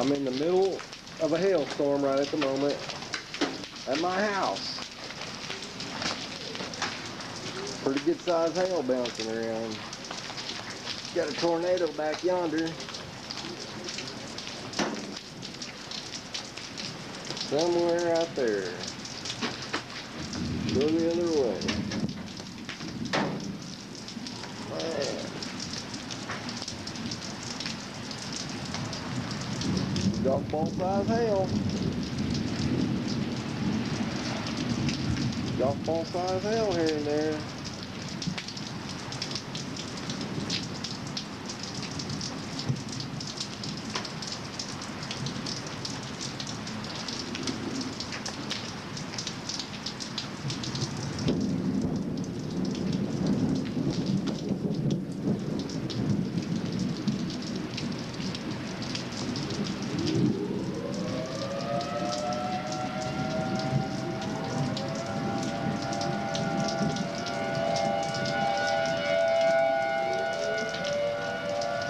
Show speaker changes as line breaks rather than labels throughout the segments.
I'm in the middle of a hailstorm right at the moment at my house. Pretty good sized hail bouncing around. Got a tornado back yonder. Somewhere out there. Go the other way. Man. Golf ball size hail. Golf ball size hail here and there.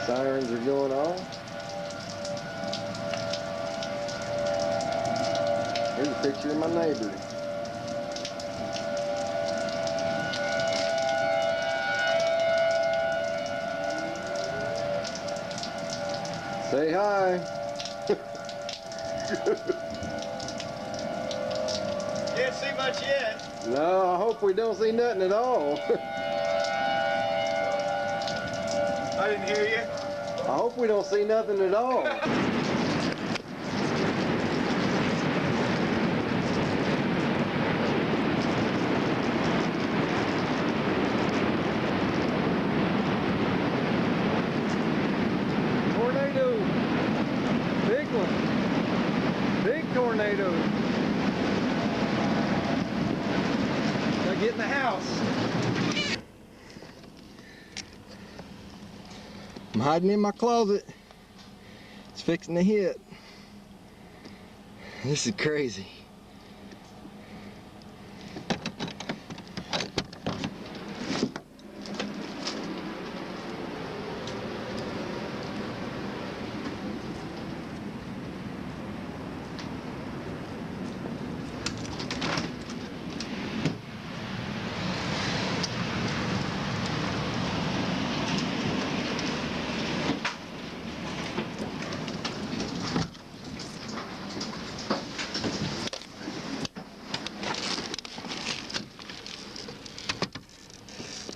Sirens are going off. Here's a picture of my neighbor. Say hi.
Can't see much yet.
No, I hope we don't see nothing at all.
I didn't hear you.
I hope we don't see nothing at all. Tornado. Big one. Big tornado. Gotta get in the house. I'm hiding in my closet. It's fixing to hit. This is crazy.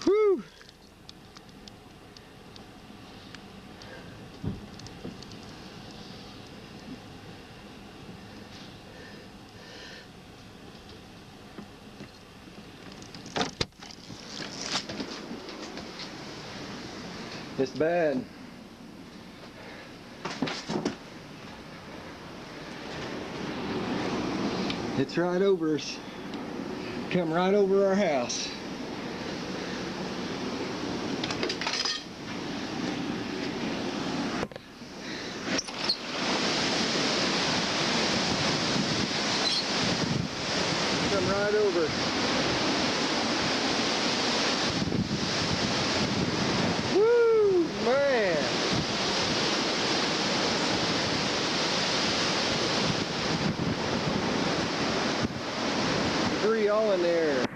Whew. It's bad. It's right over us. Come right over our house. Come right over. Woo, man. Three all in there.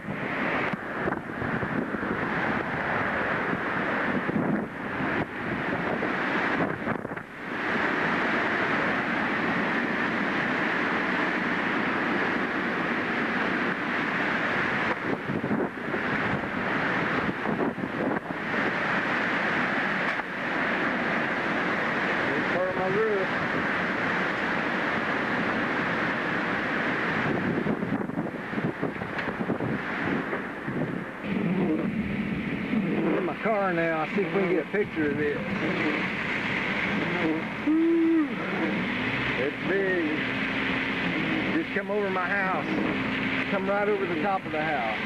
Part of my roof. I'm in my car now. I'll see if we can get a picture of it. Woo. It's big. Just come over my house. Come right over the top of the house.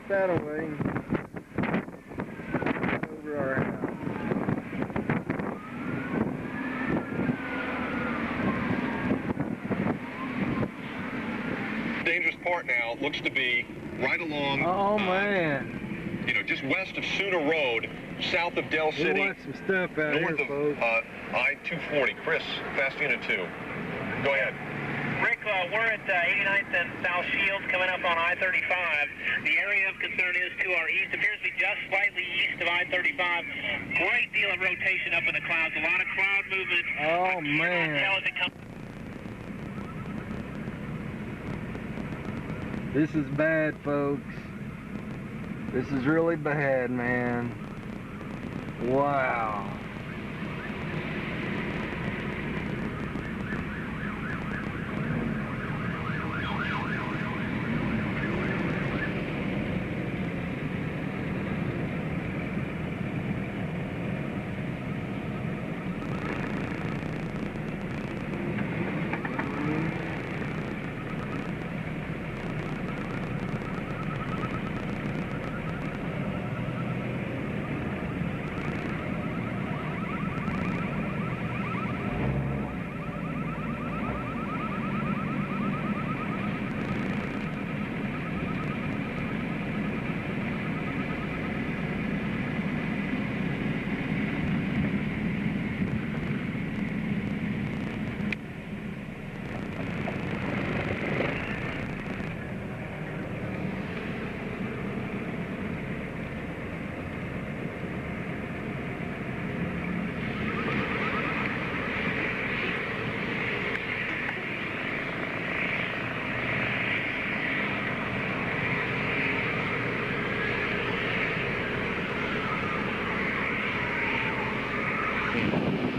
that away. Over our house.
Dangerous part now looks to be right along.
Oh man.
You know, just west of Sooner Road, south of Del
We
City,
want some stuff out here,
north of
folks.
I-240. Chris, Fast Unit 2. Go ahead.
Rick, we're at 89th and South Shields coming up on I-35. The area of concern is to our east. Appears to be just slightly east of I-35. Great deal of rotation up in the clouds. A lot of cloud movement.
Oh man. This is bad, folks. This is really bad, man. Wow.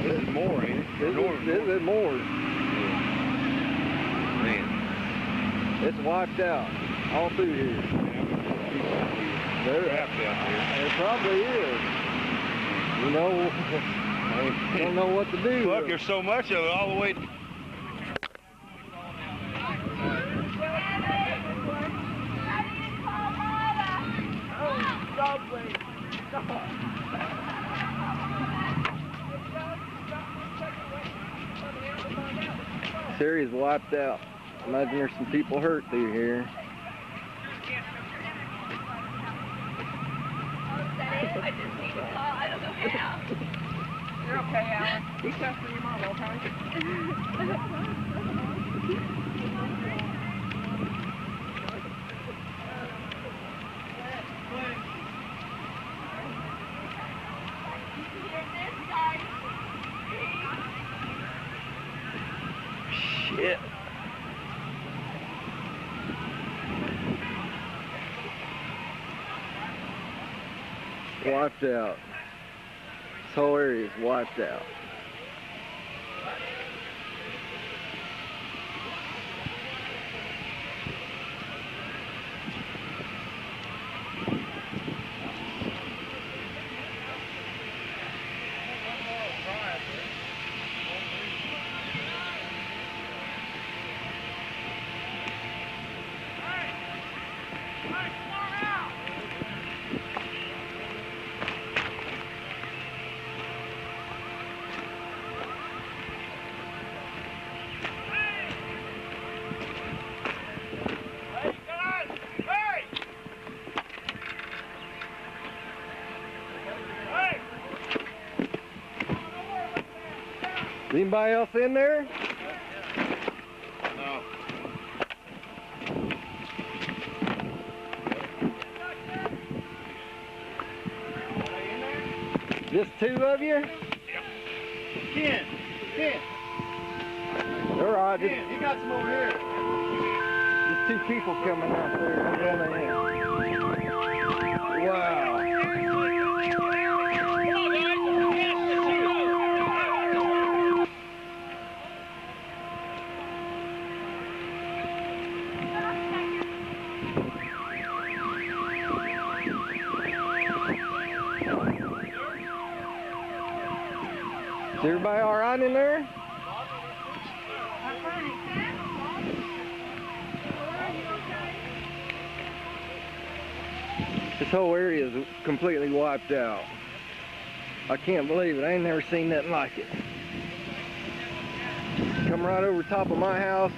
This is more, ain't it?
This is more.
Man.
It's washed out all through here. It probably is. You know, I don't know what to do.
Look, there's so much of it all the way.
This area's wiped out. Imagine there's some people hurt through here.
You're okay, Alan. Be careful for your mom, okay?
Shit. Wiped out. This whole area is wiped out. Is anybody else in there?
No.
Just two of you?
Ken,
All right, just
you got some over here.
two people coming out there. Wow. Is everybody all right in there? This whole area is completely wiped out. I can't believe it. I ain't never seen nothing like it. Come right over top of my house,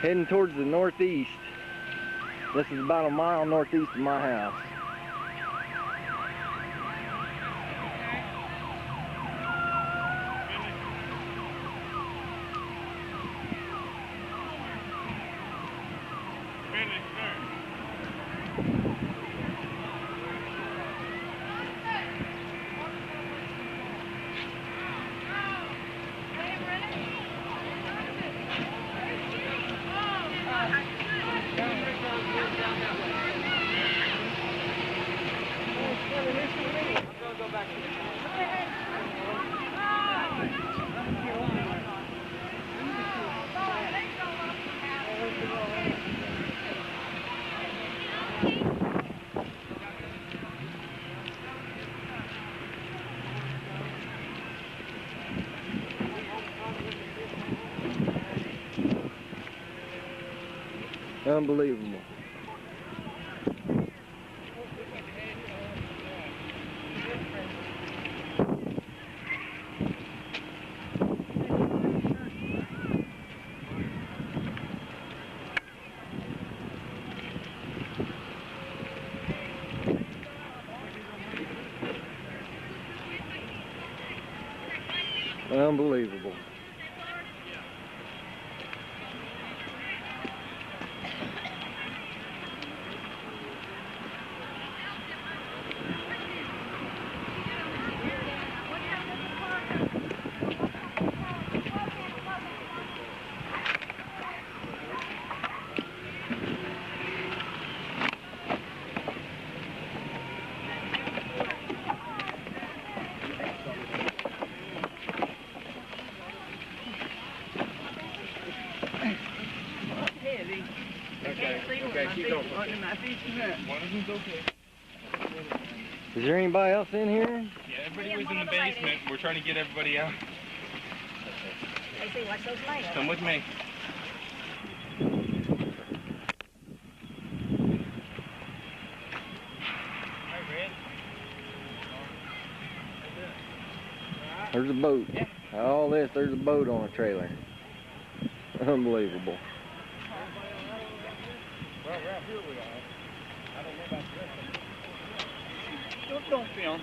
heading towards the northeast. This is about a mile northeast of my house. Unbelievable. Unbelievable. Is there anybody else in here?
Yeah, everybody was in the basement. We're trying to get everybody out.
I see, watch those lights.
Come with me.
There's a boat. All this, there's a boat on a trailer. Unbelievable.
Well, right here we are. I don't know about the rest of it. Don't film.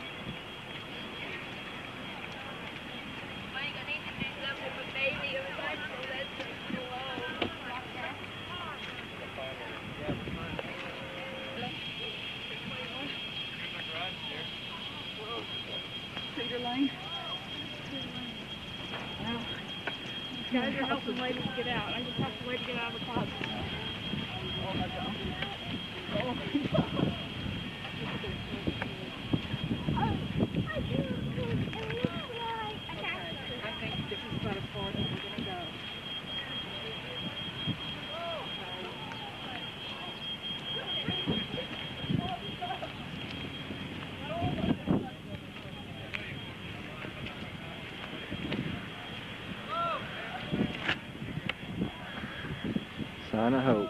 Cedar Lane. Wow. Guys are helping ladies get out. I just have to wait to get out of the closet. Oh my God. Oh. I think this is about as far as we're going to go.
Sign of hope.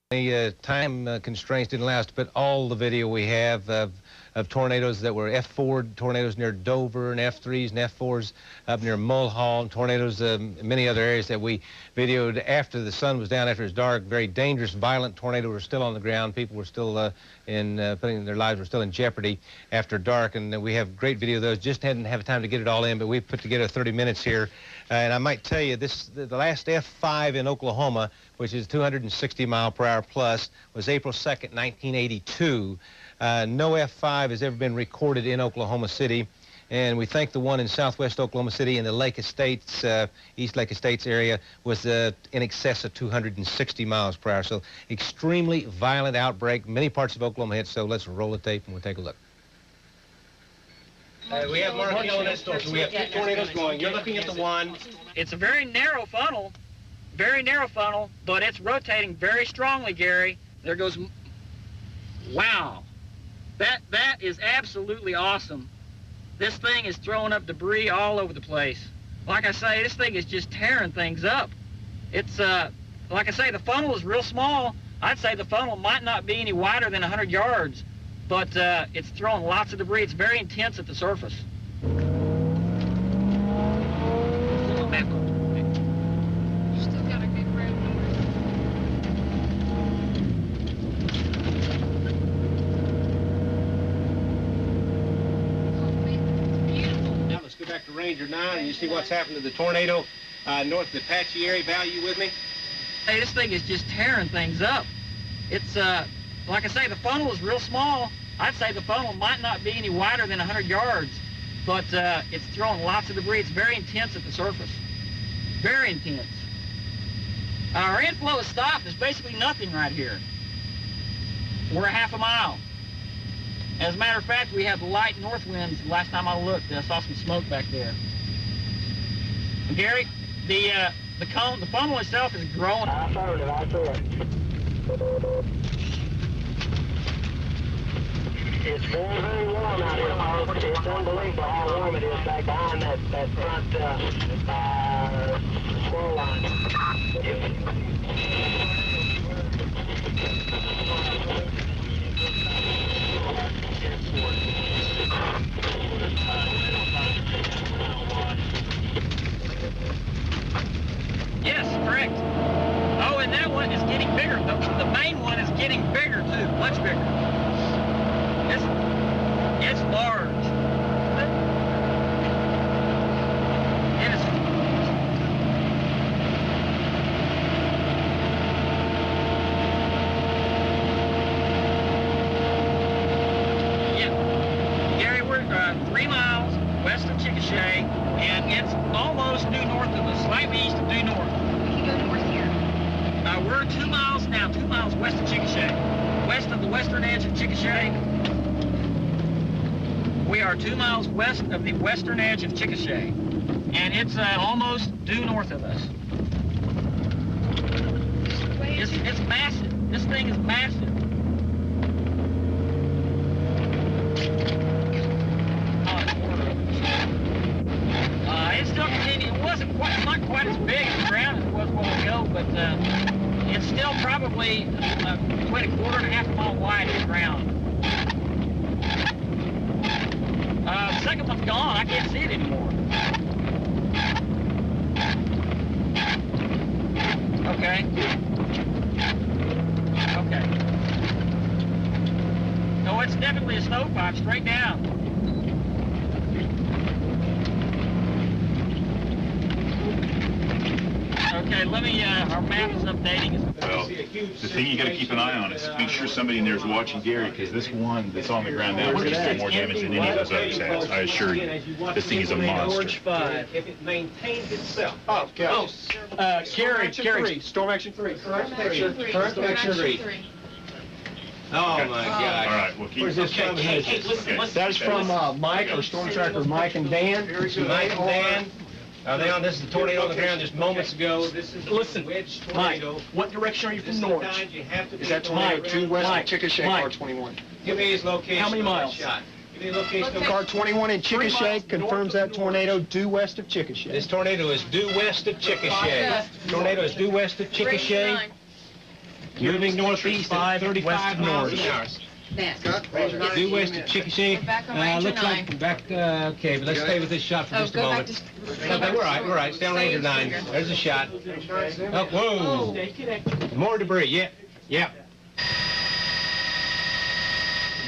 The time constraints didn't last, but all the video we have of tornadoes that were F4 tornadoes near Dover, and F3s and F4s up near Mulhall, and tornadoes in many other areas that we videoed after the sun was down, after it was dark. Very dangerous, violent tornadoes were still on the ground. People were still putting their lives were still in jeopardy after dark, and we have great video of those. Just hadn't have time to get it all in, but we put together 30 minutes here. And I might tell you, the last F5 in Oklahoma, which is 260 mile per hour plus, was April 2nd, 1982. No F5 has ever been recorded in Oklahoma City. And we think the one in southwest Oklahoma City in the Lake Estates, East Lake Estates area, was in excess of 260 miles per hour. So extremely violent outbreak. Many parts of Oklahoma hit, so let's roll the tape and we'll take a look. We have Mark Hill in this store, so we have two tornadoes going. You're looking at the one.
It's a very narrow funnel. very narrow funnel, but it's rotating very strongly, Gary. There goes, wow. That is absolutely awesome. This thing is throwing up debris all over the place. Like I say, this thing is just tearing things up. It's, like I say, the funnel is real small. I'd say the funnel might not be any wider than 100 yards, but it's throwing lots of debris. It's very intense at the surface.
Still got a good road north. Beautiful.
Now let's go back to Ranger 9 and you see what's happened to the tornado north of the Apache area. Val, you with me?
Hey, this thing is just tearing things up. It's, like I say, the funnel is real small. I'd say the funnel might not be any wider than 100 yards, but it's throwing lots of debris. It's very intense at the surface. Very intense. Our inflow is stopped. There's basically nothing right here. We're a half a mile. As a matter of fact, we had light north winds the last time I looked. I saw some smoke back there. And Gary, the funnel itself is growing.
Affirmative, I see it. It's very, very warm out here, folks. It's unbelievable how warm it is back behind that front squirrel line.
Yes, correct. Oh, and that one is getting bigger. The main one is getting bigger too, much bigger. It's large. It is. Yeah, Gary, we're 3 miles west of Chickasha, and it's almost due north of us, slightly east of due north.
We can go north here.
We're 2 miles now, 2 miles west of Chickasha, west of the western edge of Chickasha. We are 2 miles west of the western edge of Chickasha, and it's almost due north of us. It's massive. This thing is massive. It's still continuing. It wasn't quite, not quite as big as the ground as it was a while ago, but it's still probably between a quarter and a half a mile wide at the ground. The second one's gone. I can't see it anymore. Okay. Okay. No, it's definitely a stovepipe straight down. Okay, let me, our map is updating.
Well, the thing you got to keep an eye on is make sure somebody in there is watching Gary, because this one that's on the ground now is going to do more damage than any of those others has. I assure you, this thing is a monster.
If it maintains itself.
Oh, gosh.
Gary.
Storm Action 3. Correct
picture. Correct picture. 3. Oh
Okay.
my God.
All right, well, keep.
Where's this from?
Hey, listen.
That is from Mike, our storm tracker, Mike and Dan.
Mike and Dan. Are they on? This is the tornado on the ground just moments ago. This is the
Listen,
wedge
Mike,
tornado.
what direction are you from north?
Is that tornado
Mike,
2 west
Mike,
of Chickasha,
Mike.
car 21?
Give me his location.
How many
on that
miles?
shot. Give me the location. of-
Car 21 in
3 miles
Chickasha confirms
north of
that tornado due west of
This
Chickasha.
tornado is due west of Chickasha. Tornado is due west of Chickasha. Moving northeast at 35 miles an hour. Due west of Chickasha.
We're back on Ranger
Looks like
9.
back, okay, but let's stay with this shot for
Oh,
just a
go back
moment.
to...
Okay, we're all right, Stay on Ranger 9. There's a shot. Oh, whoa. More debris, yeah.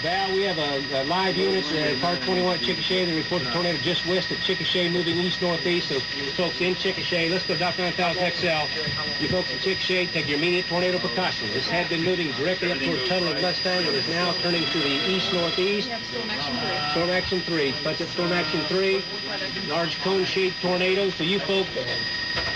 Val, we have a live unit, car 21 at Chickasha. They report the tornado just west of Chickasha, moving east-northeast. So, folks in Chickasha, let's go Dr. 9000 XL. You folks in Chickasha, take your immediate tornado precaution. This had been moving directly up toward Tuttle of Mustang and is now turning to the east-northeast. Storm Action 3. Punch up Storm Action 3. Large cone-shaped tornado. So you folks...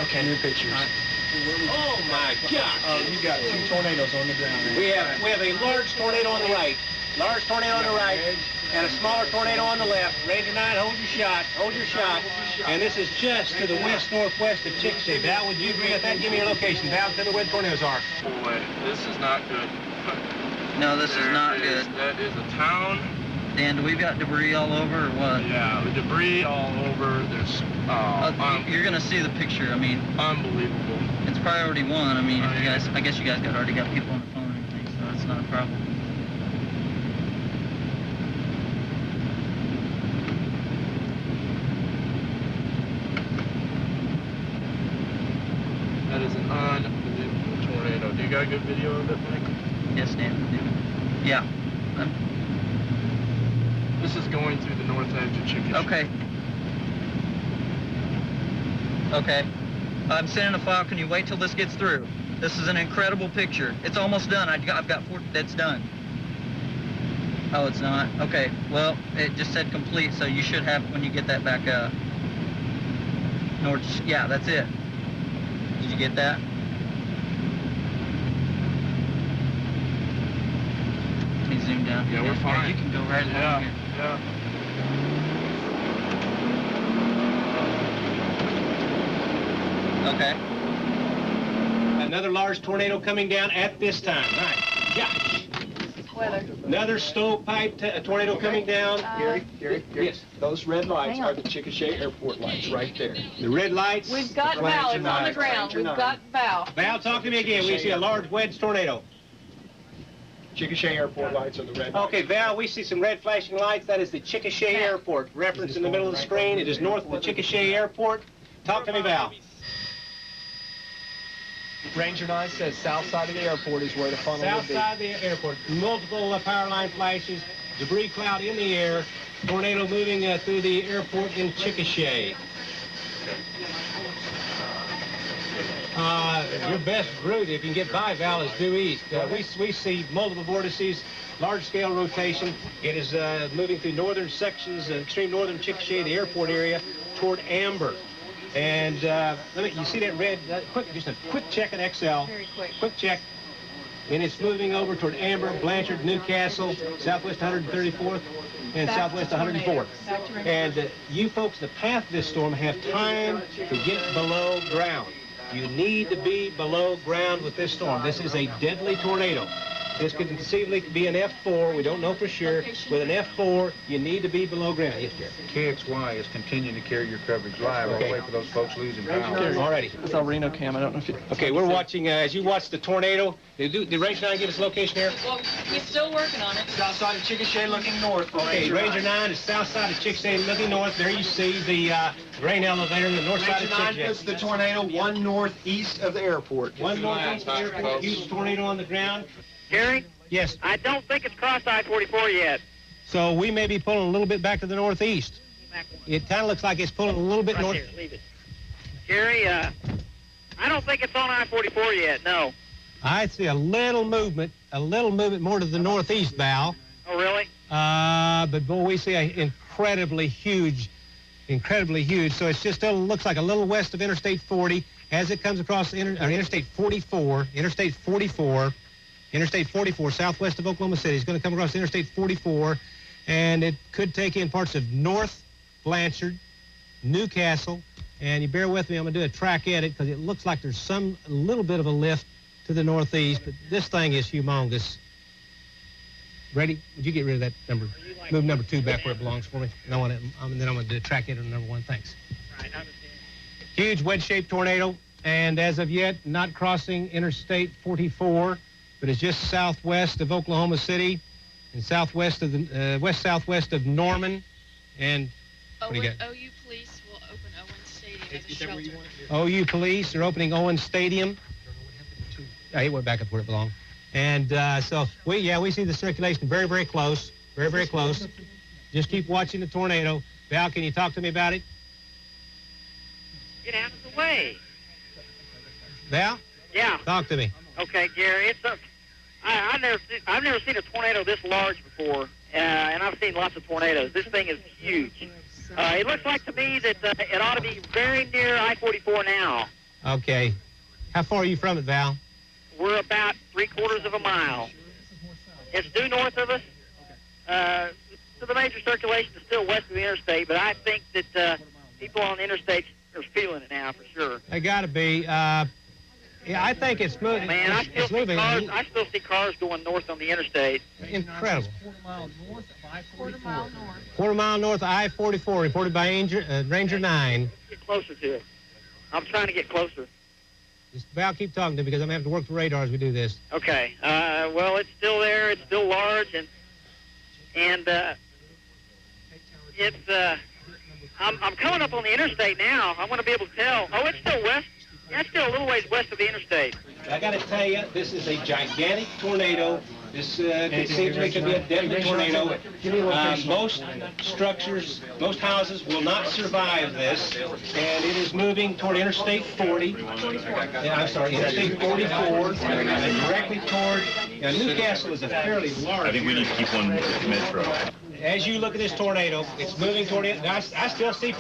Okay, new pictures.
Oh, my God.
You got 2 tornadoes on the ground.
We have a large tornado on the right. Large tornado on the right.
and a smaller tornado on the left. Ranger 9, hold your shot. Hold your shot. And this is just to the west-northwest of Chickasha. Val, would you agree with that? Give me your location. Val, tell me where the tornadoes are.
Boy, this is not good.
No, this is not good.
That is a town.
Dan, we've got debris all over or what?
Yeah, the debris all over. There's,
you're gonna see the picture. I mean,
unbelievable.
It's priority 1. I mean, if you guys, I guess you guys already got people on the phone and everything, so that's not a problem.
That is an unbelievable tornado. Do you got a good video of it, Mike?
Yes, Dan. Yeah.
This is going through the north edge of Chickasha.
Okay. Okay. I'm sending a file. Can you wait till this gets through? This is an incredible picture. It's almost done. I've got 4. That's done. Oh, it's not? Okay. Well, it just said complete, so you should have when you get that back. North. Yeah, that's it. Did you get that? Let me zoom down.
Yeah, we're fine.
You can go right along here.
Yeah.
Okay.
Another large tornado coming down at this time. Right. Gosh.
Weather.
Another stovepipe tornado coming down.
Gary,
Yes.
those red lights
Hang on.
are the Chickasha Airport lights right there.
The red lights.
We've got Val. It's on the ground. We've got Val.
Val, talk to me again. We see a large wedge tornado.
Chickasha Airport lights are the red lights.
Okay, Val, we see some red flashing lights. That is the Chickasha Airport. Reference in the middle of the screen. It is north of the Chickasha Airport. Talk to me, Val.
Ranger 9 says south side of the airport is where the funnel
South
would be.
side of the airport. Multiple power line flashes. Debris cloud in the air. Tornado moving through the airport in Chickasha. Your best route, if you can get by, Val, is due east. We see multiple vortices, large-scale rotation. It is moving through northern sections, extreme northern Chickasha, the airport area, toward Amber. And you see that red, just a quick check in Excel.
Very quick.
Quick check. And it's moving over toward Amber, Blanchard, Newcastle, southwest 134th, and
Back
southwest
to tornado.
104th.
Back to tornado.
And you folks, the path of this storm, have time to get below ground. You need to be below ground with this storm. This is a deadly tornado. This could conceivably be an F4. We don't know for sure. With an F4, you need to be below ground. Yes, Jerry.
KXY is continuing to carry your coverage live.
Okay.
I'll wait for those folks losing power.
All righty.
It's El Reno cam. I don't know if you...
Okay, we're watching, as you watch the tornado, did Ranger 9 give us location here?
Well, we're still working on it.
South side of Chickasha looking north.
Okay, Ranger 9 is south side of Chickasha looking north. There you see the grain elevator in the north side of
Ranger 9 puts
Chickasha.
the tornado one northeast of the airport.
One northeast of the airport, huge tornado on the ground.
Gary,
Yes,
I don't think it's crossed I-44 yet.
so we may be pulling a little bit back to the northeast. It kind of looks like it's pulling a little bit
Right
north.
here, leave it. Gary, I don't think it's on I-44 yet, no.
I see a little movement more to the northeast, Val.
Oh, really?
But boy, we see an incredibly huge. So it's just still looks like a little west of Interstate 40 as it comes across Interstate 44, southwest of Oklahoma City. It's going to come across Interstate 44, and it could take in parts of North Blanchard, Newcastle, and you bear with me, I'm going to do a track edit because it looks like there's a little bit of a lift to the northeast, but this thing is humongous. Ready? Would you get rid of that number? Move number 2 back where it belongs for me. And then I'm going to do a track edit on number 1. Thanks.
Right, I understand.
Huge wedge-shaped tornado, and as of yet, not crossing Interstate 44, but it's just southwest of Oklahoma City and southwest of the west-southwest of Norman. And what do you got?
OU Police will open Owen Stadium as a shelter.
OU Police are opening Owen Stadium. It went back up where it belonged. And so we see the circulation very, very close, very, very close. Just keep watching the tornado. Val, can you talk to me about it?
Get out of the way.
Val,
Yeah.
talk to me.
Okay, Gary, I've never seen a tornado this large before, and I've seen lots of tornadoes. This thing is huge. It looks like to me that it ought to be very near I-44 now.
Okay. How far are you from it, Val?
We're about 3/4 of a mile. It's due north of us.
of the major circulation is still west of the interstate, but I think that people on the interstate are feeling it now for sure.
They got to be. Yeah, I think it's moving.
Man, I
it's moving.
I still see cars going north on the interstate.
Incredible.
Quarter mile north of I-44.
Quarter mile north of I-44, reported by Ranger 9.
Get closer to it. I'm trying to get closer.
Just Val, keep talking to me because I'm going to have to work the radar as we do this.
Okay. Well, it's still there. It's still large, and it's. I'm coming up on the interstate now. I want to be able to tell. Oh, it's still west. Yeah, it's still a little ways west of the interstate.
I got to tell you, this is a gigantic tornado. This seems to me to be a deadly tornado. Most structures, most houses will not survive this, and it is moving toward Interstate 40. I'm sorry, Interstate 44, and directly toward. Now, Newcastle is a fairly large.
I think we need to keep one metro.
As you look at this tornado, it's moving toward it. I still see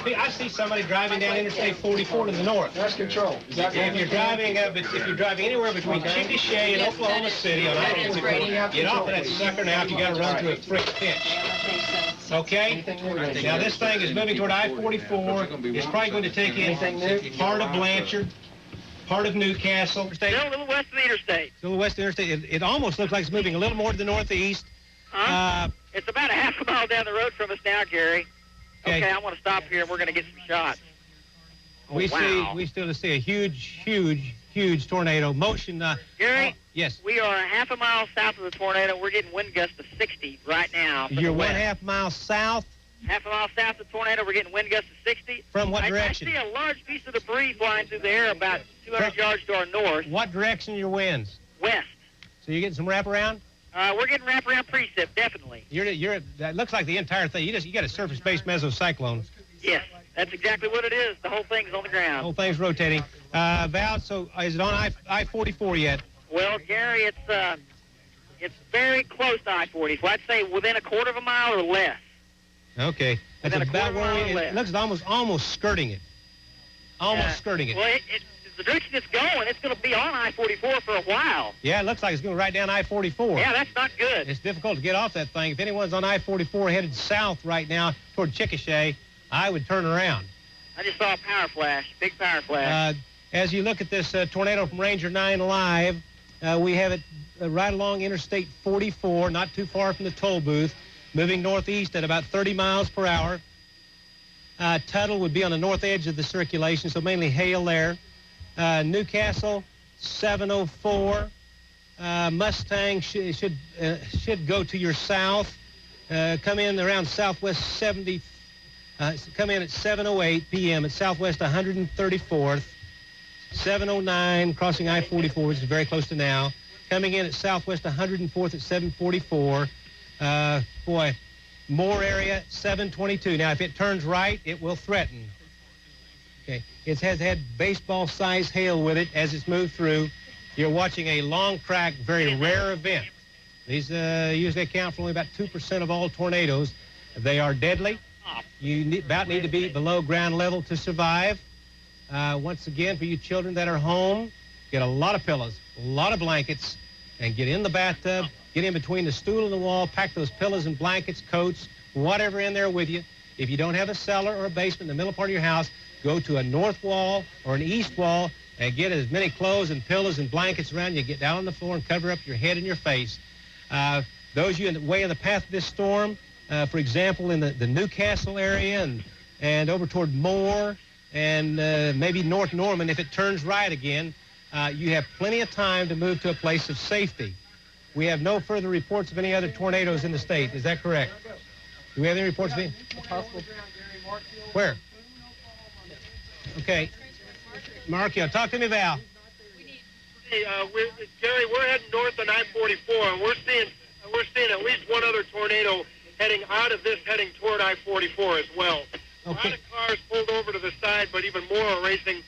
somebody driving down Interstate 44 to the north.
That's control.
If you're driving anywhere between Chickasha and Oklahoma City on I-44, get off of that sucker now if you got to run through a frick pitch. Okay? Now this thing is moving toward I-44. It's probably going to take in part of Blanchard, part of Newcastle.
Still a little west of the interstate.
Still west of the interstate. It almost looks like it's moving a little more to the northeast.
It's about a half a mile down the road from us now, Gary. Okay, I want to stop here and we're going to get some shots.
We still see a huge tornado motion.
Gary?
Yes.
We are a half a mile south of the tornado. We're getting wind gusts of 60 right now.
You're 1/2 mile south?
Half a mile south of the tornado, we're getting wind gusts of 60.
From what direction?
I see a large piece of debris flying through the air about 200 yards to our north.
What direction are your winds?
West.
So you're getting some wraparound?
We're getting wraparound precip, definitely.
That looks like the entire thing. You got a surface-based mesocyclone.
Yes, that's exactly what it is. The whole thing's on the ground.
The whole thing's rotating. Val, so is it on I-44 yet?
Well, Gary, it's very close to I-40. So I'd say within a quarter of a mile or less.
Okay. That's about where it looks almost skirting it. Almost skirting it.
Well, the direction it's going, it's going to be on I-44 for a while.
Yeah, it looks like it's going right down I-44.
Yeah, that's not good.
It's difficult to get off that thing. If anyone's on I-44 headed south right now toward Chickasha, I would turn around.
I just saw a power flash, big power flash.
As you look at this tornado from Ranger 9 live, we have it right along Interstate 44, not too far from the toll booth, moving northeast at about 30 miles per hour. Tuttle would be on the north edge of the circulation, so mainly hail there. Newcastle, 704. Mustang should go to your south. Come in around southwest 70. Come in at 7:08 p.m. at southwest 134th. 7:09 crossing I-44, which is very close to now. Coming in at southwest 104th at 7:44. Boy, more area 7:22. Now, if it turns right, it will threaten. Okay, it has had baseball-sized hail with it as it's moved through. You're watching a long track, very rare event. These usually account for only about 2% of all tornadoes. They are deadly. You need to be below ground level to survive. Once again, for you children that are home, get a lot of pillows, a lot of blankets, and get in the bathtub, get in between the stool and the wall, pack those pillows and blankets, coats, whatever in there with you. If you don't have a cellar or a basement in the middle part of your house, go to a north wall or an east wall and get as many clothes and pillows and blankets around you. Get down on the floor and cover up your head and your face. Those of you in the way of the path of this storm, for example, in the Newcastle area and over toward Moore and maybe North Norman, if it turns right again, you have plenty of time to move to a place of safety. We have no further reports of any other tornadoes in the state. Is that correct? Do we have any reports of any? Where? Okay. Markio, talk to me, Val.
Hey, Gary, we're heading north on I-44, and we're seeing at least one other tornado heading out of this, heading toward I-44 as well. A lot of cars pulled over to the side, but even more are racing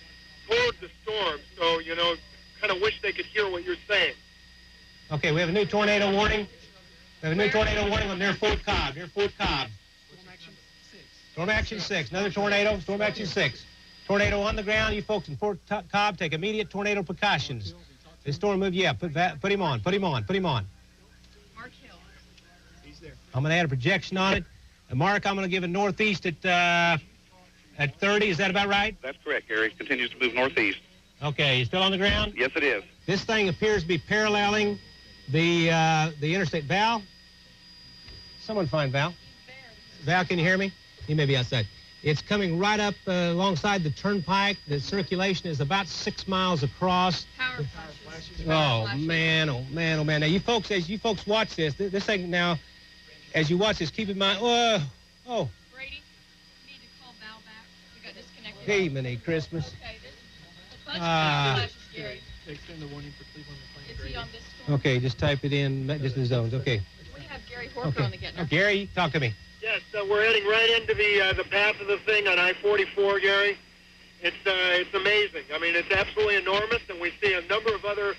toward the storm. So, kind of wish they could hear what you're saying.
Okay, we have a new tornado warning. We have a new tornado warning near Fort Cobb, Storm Action 6. Another tornado, Storm Action 6. Tornado on the ground. You folks in Fort Cobb take immediate tornado precautions. This storm move, yeah, put him on.
Mark Hill.
I'm going to add a projection on it. Mark, I'm going to give it northeast at 30. Is that about right?
That's correct, Gary. It continues to move northeast.
Okay, you still on the ground?
Yes, it is.
This thing appears to be paralleling the interstate. Val? Someone find Val. Val, can you hear me? He may be outside. It's coming right up alongside the turnpike. The circulation is about 6 miles across.
Power flashes.
Oh, man, oh, man, oh, man. Now, as you folks watch this thing now, as you watch this, keep in mind,
Brady, you need to call Val back. We got disconnected.
Hey, Merry Christmas.
Okay, this flashes, Gary.
Extend the warning for Cleveland and
Is he on this storm?
Okay, just type it in, just the zones. Okay.
We have Gary Horker on the get now.
Gary, talk to me.
Yes, we're heading right into the path of the thing on I-44, Gary. It's amazing. I mean, it's absolutely enormous, and we see a number of other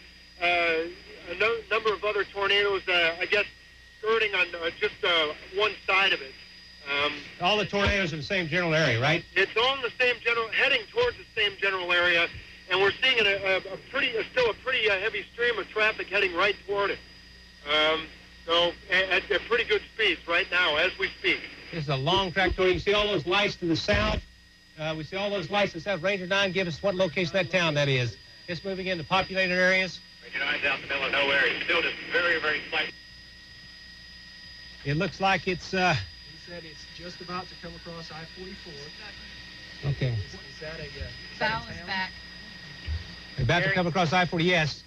tornadoes. I guess skirting on just one side of it.
All the tornadoes in the same general area, right?
It's all in the same heading towards the same general area, and we're seeing still a pretty heavy stream of traffic heading right toward it. So at pretty good speeds right now as we speak.
This is a long track tornado. You see all those lights to the south? We see all those lights to the south. Ranger 9, give us what location that town that is. It's moving into populated areas.
Ranger 9's out in the middle of nowhere. It's still just very, very slight.
It looks like it's...
He said it's just about to come across I-44.
Okay.
Is that a...
Val is back.
About to come across I-40, yes.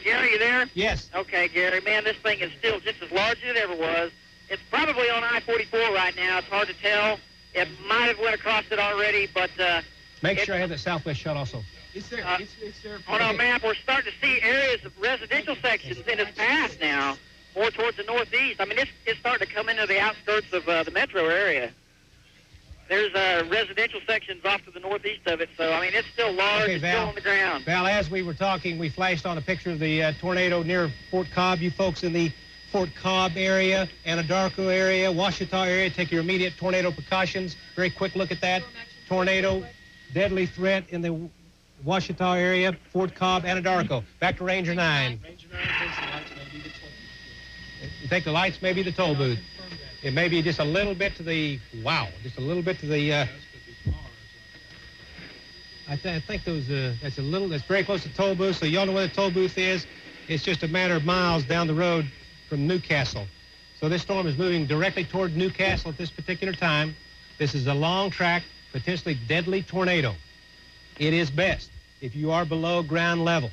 Gary, you there?
Yes.
Okay, Gary. Man, this thing is still just as large as it ever was. It's probably on I-44 right now. It's hard to tell. It might have went across it already, but...
Make sure I have the southwest shot also.
It's there. It's there.
On our map, we're starting to see areas of residential sections in its path now, more towards the northeast. I mean, it's starting to come into the outskirts of the metro area. There's residential sections off to the northeast of it, so, I mean, it's still large.
Okay,
it's
Val,
still on the ground.
Val, as we were talking, we flashed on a picture of the tornado near Fort Cobb. You folks in the Fort Cobb area, Anadarko area, Ouachita area, take your immediate tornado precautions. Very quick look at that. Tornado, deadly threat in the Ouachita area, Fort Cobb, Anadarko. Back to Ranger 9.
Ranger 9 thinks the lights may be the toll booth.
You think the lights may be the toll booth? It may be just a little bit to the, just a little bit to the, I think that's very close to the toll booth, so y'all know where the toll booth is. It's just a matter of miles down the road from Newcastle. So this storm is moving directly toward Newcastle at this particular time. This is a long track, potentially deadly tornado. It is best if you are below ground level.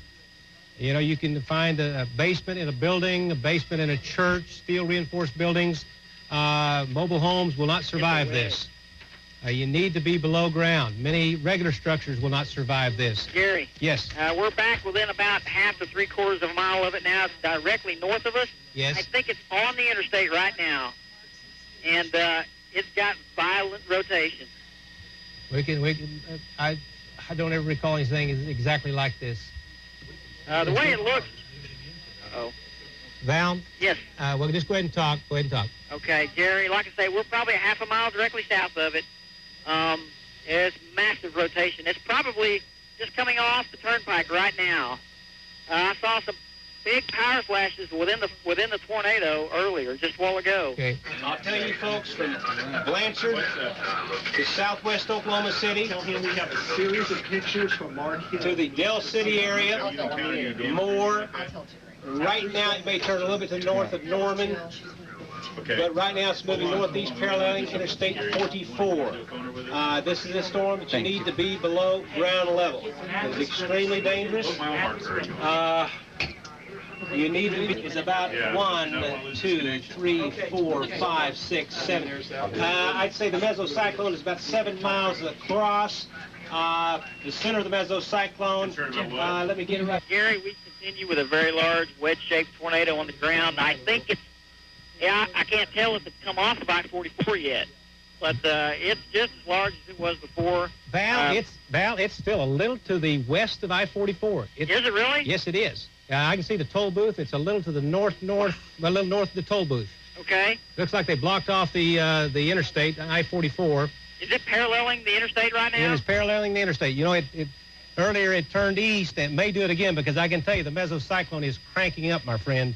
You know, you can find a basement in a building, a basement in a church, steel reinforced buildings. Mobile homes will not survive this. You need to be below ground. Many regular structures will not survive this.
Gary.
Yes.
We're back within about half to 3/4 of a mile of it now. It's directly north of us.
Yes.
I think it's on the interstate right now. And it's got violent rotation.
I don't ever recall anything exactly like this.
The way it looks... Uh-oh.
Val?
Yes.
Well, just go ahead and talk.
Okay, Gary, like I say, we're probably a half a mile directly south of it. It's massive rotation. It's probably just coming off the turnpike right now. I saw some big power flashes within the tornado earlier, just a while ago.
Okay. I'll tell you folks, from Blanchard to southwest Oklahoma City,
Tell him we have a series of pictures from Mark Hill.
to the Del City area, more. Right now, it may turn a little bit to the north of Norman, but right now it's moving northeast, paralleling Interstate 44. This is a storm that you need to be below ground level. It's extremely dangerous. You need to be, it's about 1, 2, 3, 4, 5, 6, 7. I'd say the mesocyclone is about 7 miles across. The center of the mesocyclone, let me get it right.
Gary, we continue with a very large wedge-shaped tornado on the ground. I think it's, I can't tell if it's come off of I-44 yet, but it's just as large as it was before.
Val, it's still a little to the west of I-44.
Is it really?
Yes, it is. I can see the toll booth. It's a little to the north, a little north of the toll booth.
Okay.
Looks like they blocked off the interstate, I-44.
Is it paralleling the interstate right now?
It is paralleling the interstate. You know, earlier it turned east. It may do it again because I can tell you the mesocyclone is cranking up, my friend.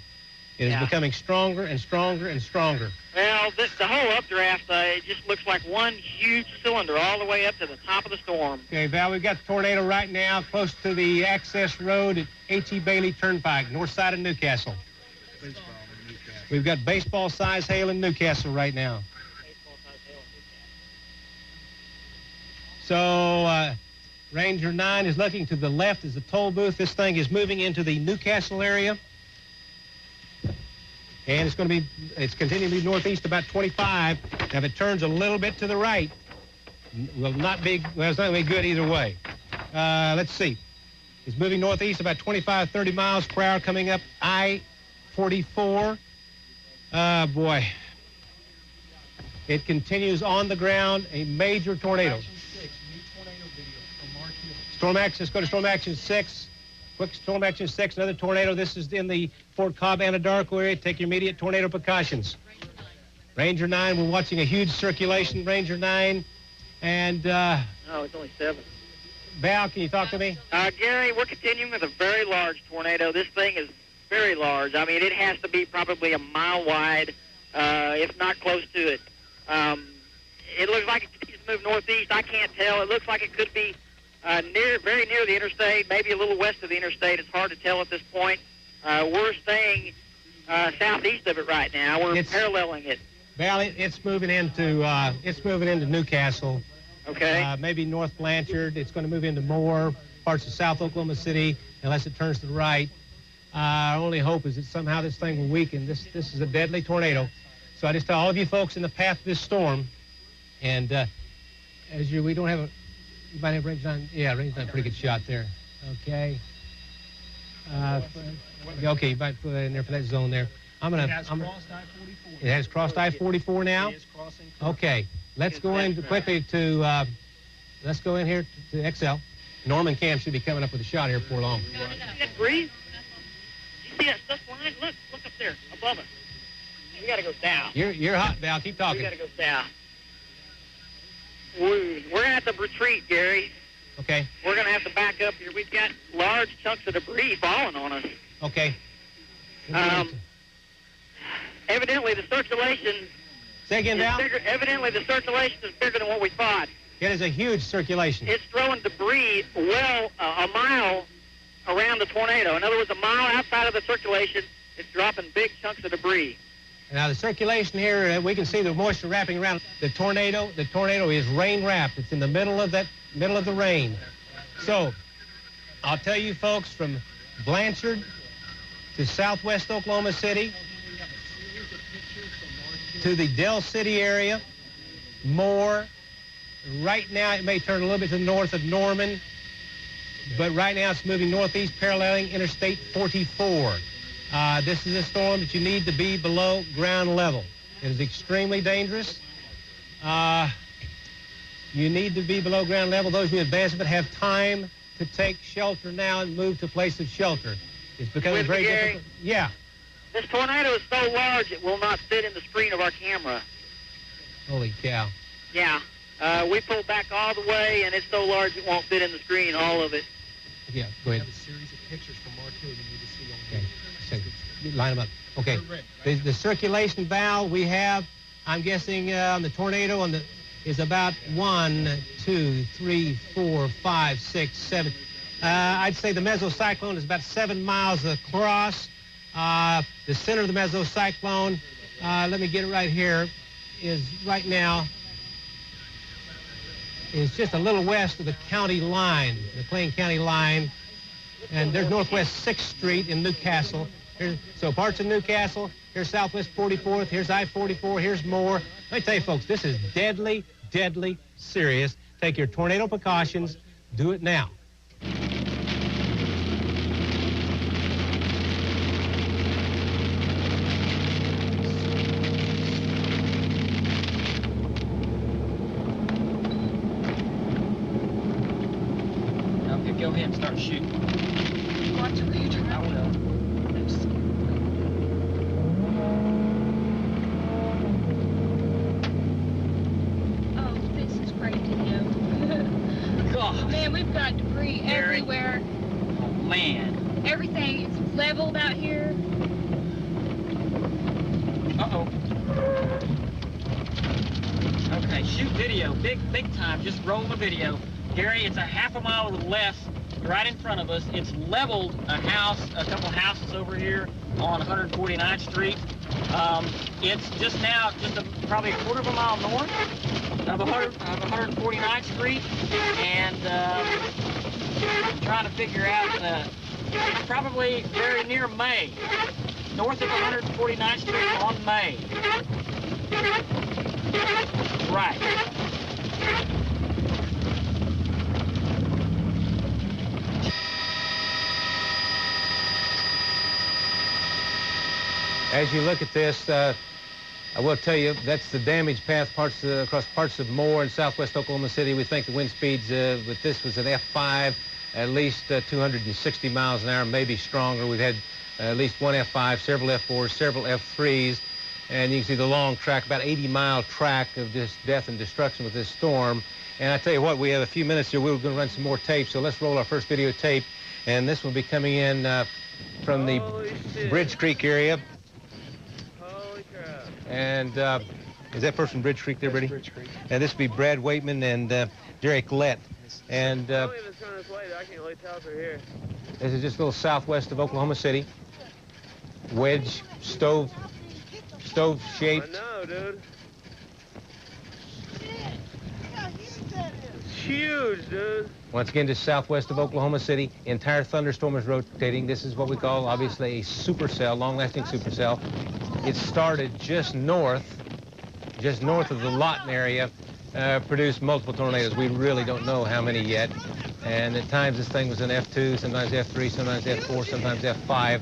It is becoming stronger and stronger and stronger.
Well, the whole updraft, it just looks like one huge cylinder all the way up to the top of the storm.
Okay, Val, we've got the tornado right now close to the access road at H.E. Bailey Turnpike, north side of Newcastle. We've got baseball-size hail in Newcastle right now. So Ranger 9 is looking to the left as the toll booth. This thing is moving into the Newcastle area. And it's continuing to be northeast about 25. Now, if it turns a little bit to the right, it's not going to be good either way. Let's see. It's moving northeast about 25, 30 miles per hour coming up I-44. Boy. It continues on the ground, a major tornado. Storm action, let's go to Storm Action 6. Quick Storm Action 6, another tornado. This is in the Fort Cobb Anadarko area. Take your immediate tornado precautions. Ranger 9, we're watching a huge circulation, Ranger 9. And,
no, it's only 7.
Val, can you talk to me?
Gary, we're continuing with a very large tornado. This thing is very large. I mean, it has to be probably a mile wide, if not close to it. It looks like it continues to move northeast. I can't tell. It looks like it could be very near the interstate, maybe a little west of the interstate. It's hard to tell at this point. We're staying southeast of it right now. We're paralleling it.
Val, it's moving into Newcastle.
Okay.
Maybe North Blanchard. It's going to move into more parts of South Oklahoma City unless it turns to the right. Our only hope is that somehow this thing will weaken. This is a deadly tornado. So I just tell all of you folks in the path of this storm, and we don't have you might have range 9. Yeah, range 9, pretty good shot there. Okay. Okay, you might put it in there for that zone there.
It has crossed I-44.
It has crossed I-44 now?
It is crossing.
Okay. Let's go in quickly to, let's go in here to XL. Norman Cam should be coming up with a shot here before long.
See that breeze? You see that stuff flying? Look up there, above us. We got to go south.
You're hot, Val. Keep talking.
We got to go south. We're going to have to retreat, Gary.
Okay.
We're going to have to back up here. We've got large chunks of debris falling on us.
Okay.
Evidently, the circulation...
Say again, Val?
Evidently, the circulation is bigger than what we thought.
It is a huge circulation.
It's throwing debris well a mile around the tornado. In other words, a mile outside of the circulation, it's dropping big chunks of debris.
Now, the circulation here, we can see the moisture wrapping around the tornado. The tornado is rain-wrapped. It's in the middle of the rain. So, I'll tell you folks, from Blanchard to southwest Oklahoma City to the Del City area, more. Right now, it may turn a little bit to the north of Norman, but right now it's moving northeast, paralleling Interstate 44. This is a storm that you need to be below ground level. It is extremely dangerous. You need to be below ground level. Those who advance of it have time to take shelter now and move to a place of shelter. It's becoming very difficult. Yeah.
This tornado is so large it will not fit in the screen of our camera.
Holy cow.
Yeah. We pulled back all the way, and it's so large it won't fit in the screen, all of it.
Yeah, go ahead.
We have a series of pictures from Mark Hill you need to see on
okay. Line them up. Okay. The circulation valve we have, I'm guessing on the tornado is about 1, 2, 3, 4, 5, 6, 7. I'd say the mesocyclone is about 7 miles across. The center of the mesocyclone, let me get it right here, is right now is just a little west of the county line, the Plain County line. And there's Northwest 6th Street in Newcastle. So parts of Newcastle, here's Southwest 44th, here's I-44, here's more. Let me tell you, folks, this is deadly, deadly serious. Take your tornado precautions. Do it now.
Okay, go ahead and start shooting.
Watch where you're trying.
I will.
Oh, this is great video.
God.
Man, we've got debris everywhere.
Oh, man.
Everything is leveled out here.
Okay, shoot video, big time, just roll the video. Gary, it's a half a mile to the left, right in front of us. It's leveled a house, a couple houses over here on 149th Street. It's just now, probably a quarter of a mile north of 149th Street, and I'm trying to figure out, it's probably very near May, north of 149th Street on May. Right.
As you look at this, I will tell you, that's the damage path across parts of Moore and southwest Oklahoma City. We think the wind speeds with this was at F5, at least 260 miles an hour, maybe stronger. We've had at least one F5, several F4s, several F3s, and you can see the long track, about 80-mile track of this death and destruction with this storm. And I tell you what, we have a few minutes here. We're going to run some more tape, so let's roll our first videotape, and this will be coming in from the Bridge Creek area. And is that person Bridge Creek there, Brady?
Bridge Creek.
And this will be Brad Waitman and Derek Lett. And
I don't even turn this way. I can't really tell through here.
this is just a little southwest of Oklahoma City. Wedge, stove shaped.
I know, dude. It's huge, dude.
Once again, just southwest of Oklahoma City. Entire thunderstorm is rotating. This is what we call, obviously, a supercell, long-lasting supercell. It started just north of the Lawton area, produced multiple tornadoes. We really don't know how many yet. And at times this thing was an F2, sometimes F3, sometimes F4, sometimes F5.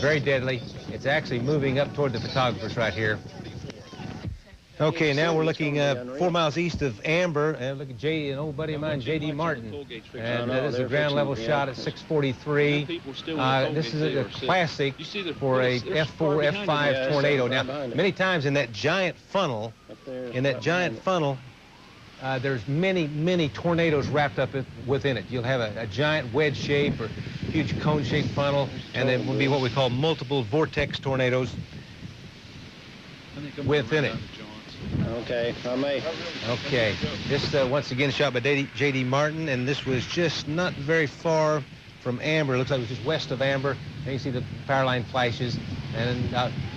Very deadly. It's actually moving up toward the photographers right here. Okay, now we're looking 4 miles east of Amber. Look at an old buddy of mine, J.D. Martin. And this is a ground level shot at 643. This is a classic for a F4, F5 tornado. Now, many times in that giant funnel, there's many tornadoes wrapped up within it. You'll have a giant wedge shape or huge cone-shaped funnel, and then will be what we call multiple vortex tornadoes within it.
Okay, I may.
Okay, this once again shot by J.D. Martin, and this was just not very far from Amber. It looks like it was just west of Amber. And you can see the power line flashes, and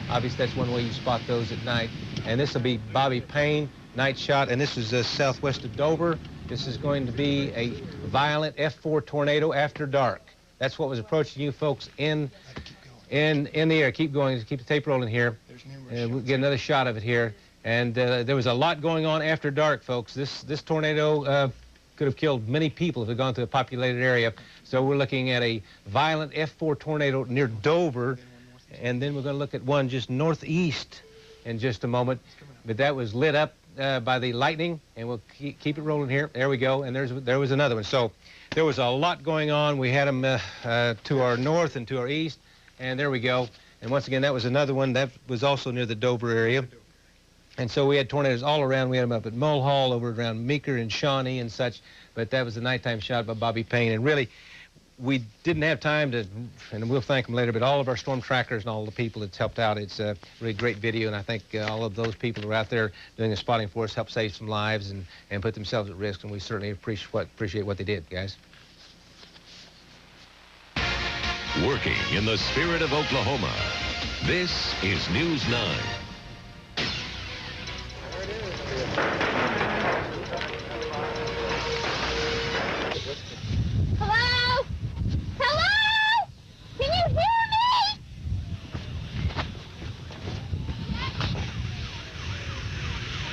obviously that's one way you spot those at night. And this will be Bobby Payne, night shot, and this is southwest of Dover. This is going to be a violent F4 tornado after dark. That's what was approaching you folks in the air. Keep going, keep the tape rolling here. We'll get another shot of it here. And there was a lot going on after dark, folks. This tornado could have killed many people if it had gone through a populated area. So we're looking at a violent F4 tornado near Dover, and then we're going to look at one just northeast in just a moment. But that was lit up by the lightning, and we'll keep it rolling here. There we go, and there was another one. So there was a lot going on. We had them to our north and to our east, and there we go. And once again, that was another one. That was also near the Dover area. And so we had tornadoes all around. We had them up at Mulhall, over around Meeker and Shawnee and such. But that was a nighttime shot by Bobby Payne. And really, we didn't have time to, and we'll thank them later, but all of our storm trackers and all the people that's helped out, it's a really great video. And I think all of those people who are out there doing the spotting for us helped save some lives and put themselves at risk. And we certainly appreciate what they did, guys.
Working in the spirit of Oklahoma, this is News 9.
Hello? Hello? Can you hear me?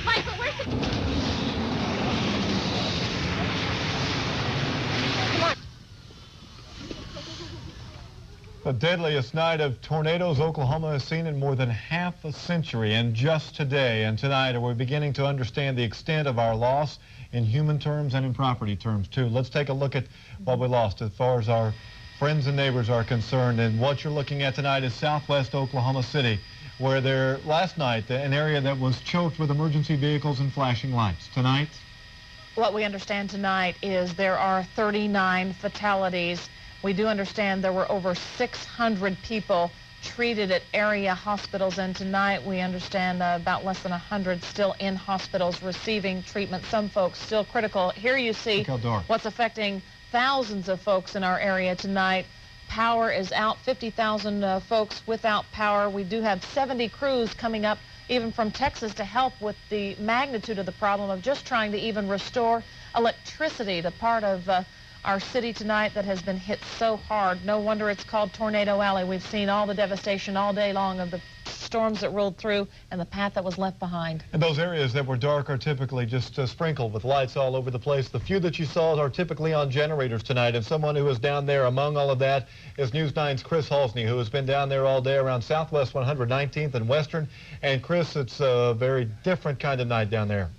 Michael, where's the... Come on.
The deadliest night of tornadoes Oklahoma has seen in more than half a century, and just today and tonight we're beginning to understand the extent of our loss in human terms and in property terms too. Let's take a look at what we lost as far as our friends and neighbors are concerned. And what you're looking at tonight is southwest Oklahoma City, where there last night an area that was choked with emergency vehicles and flashing lights. Tonight,
what we understand tonight is there are 39 fatalities. We do understand there were over 600 people treated at area hospitals, and tonight we understand about less than 100 still in hospitals receiving treatment, some folks still critical. Here you see what's affecting thousands of folks in our area tonight. Power is out, 50,000 folks without power. We do have 70 crews coming up even from Texas to help with the magnitude of the problem of just trying to even restore electricity, the part of our city tonight that has been hit so hard. No wonder it's called Tornado Alley. We've seen all the devastation all day long of the storms that rolled through and the path that was left behind.
And those areas that were dark are typically just sprinkled with lights all over the place. The few that you saw are typically on generators tonight, and someone who was down there among all of that is News 9's Chris Halsney, who has been down there all day around Southwest 119th and Western. And Chris, it's a very different kind of night down there.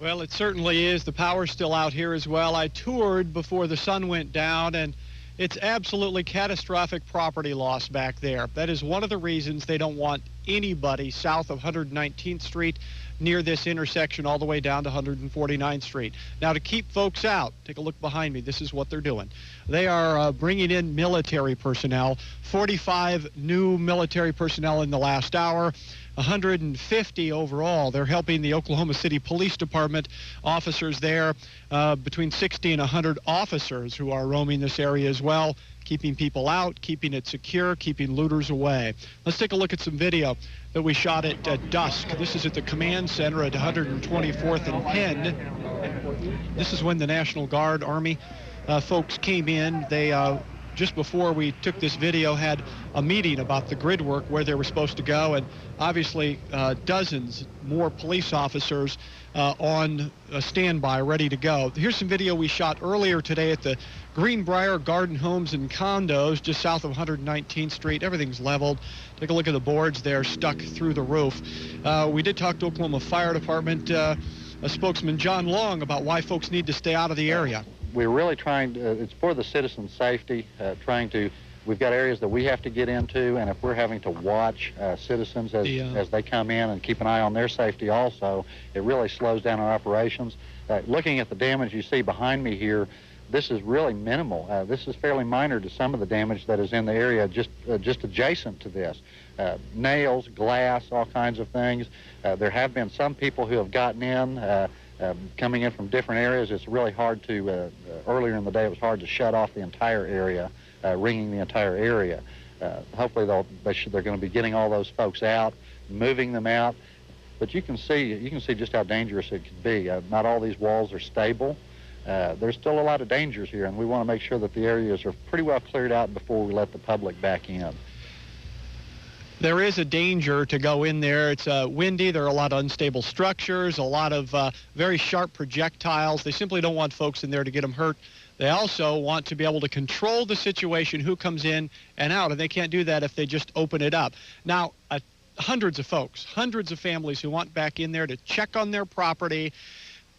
Well, it certainly is. The power's still out here as well. I toured before the sun went down, and it's absolutely catastrophic property loss back there. That is one of the reasons they don't want anybody south of 119th Street near this intersection all the way down to 149th Street. Now, to keep folks out, take a look behind me. This is what they're doing. They are bringing in military personnel, 45 new military personnel in the last hour. 150 overall. They're helping the Oklahoma City Police Department officers there, between 60 and 100 officers who are roaming this area as well, keeping people out, keeping it secure, keeping looters away. Let's take a look at some video that we shot at dusk. This is at the command center at 124th and Penn. This is when the National Guard Army folks came in. They just before we took this video, had a meeting about the grid work, where they were supposed to go, and obviously dozens more police officers on standby, ready to go. Here's some video we shot earlier today at the Greenbrier Garden Homes and Condos, just south of 119th Street. Everything's leveled. Take a look at the boards there stuck through the roof. We did talk to Oklahoma Fire Department spokesman John Long about why folks need to stay out of the area.
We're really trying to, it's for the citizens' safety, we've got areas that we have to get into, and if we're having to watch citizens as they come in and keep an eye on their safety also, it really slows down our operations. Looking at the damage you see behind me here, this is really minimal. This is fairly minor to some of the damage that is in the area just adjacent to this. Nails, glass, all kinds of things. There have been some people who have gotten in, coming in from different areas. It's really hard to, earlier in the day it was hard to shut off the entire area, ringing the entire area. Hopefully they're going to be getting all those folks out, moving them out. But you can see just how dangerous it can be. Not all these walls are stable. There's still a lot of dangers here, and we want to make sure that the areas are pretty well cleared out before we let the public back in.
There is a danger to go in there. It's windy. There are a lot of unstable structures, a lot of very sharp projectiles. They simply don't want folks in there to get them hurt. They also want to be able to control the situation, who comes in and out, and they can't do that if they just open it up. Now, hundreds of folks, hundreds of families who want back in there to check on their property.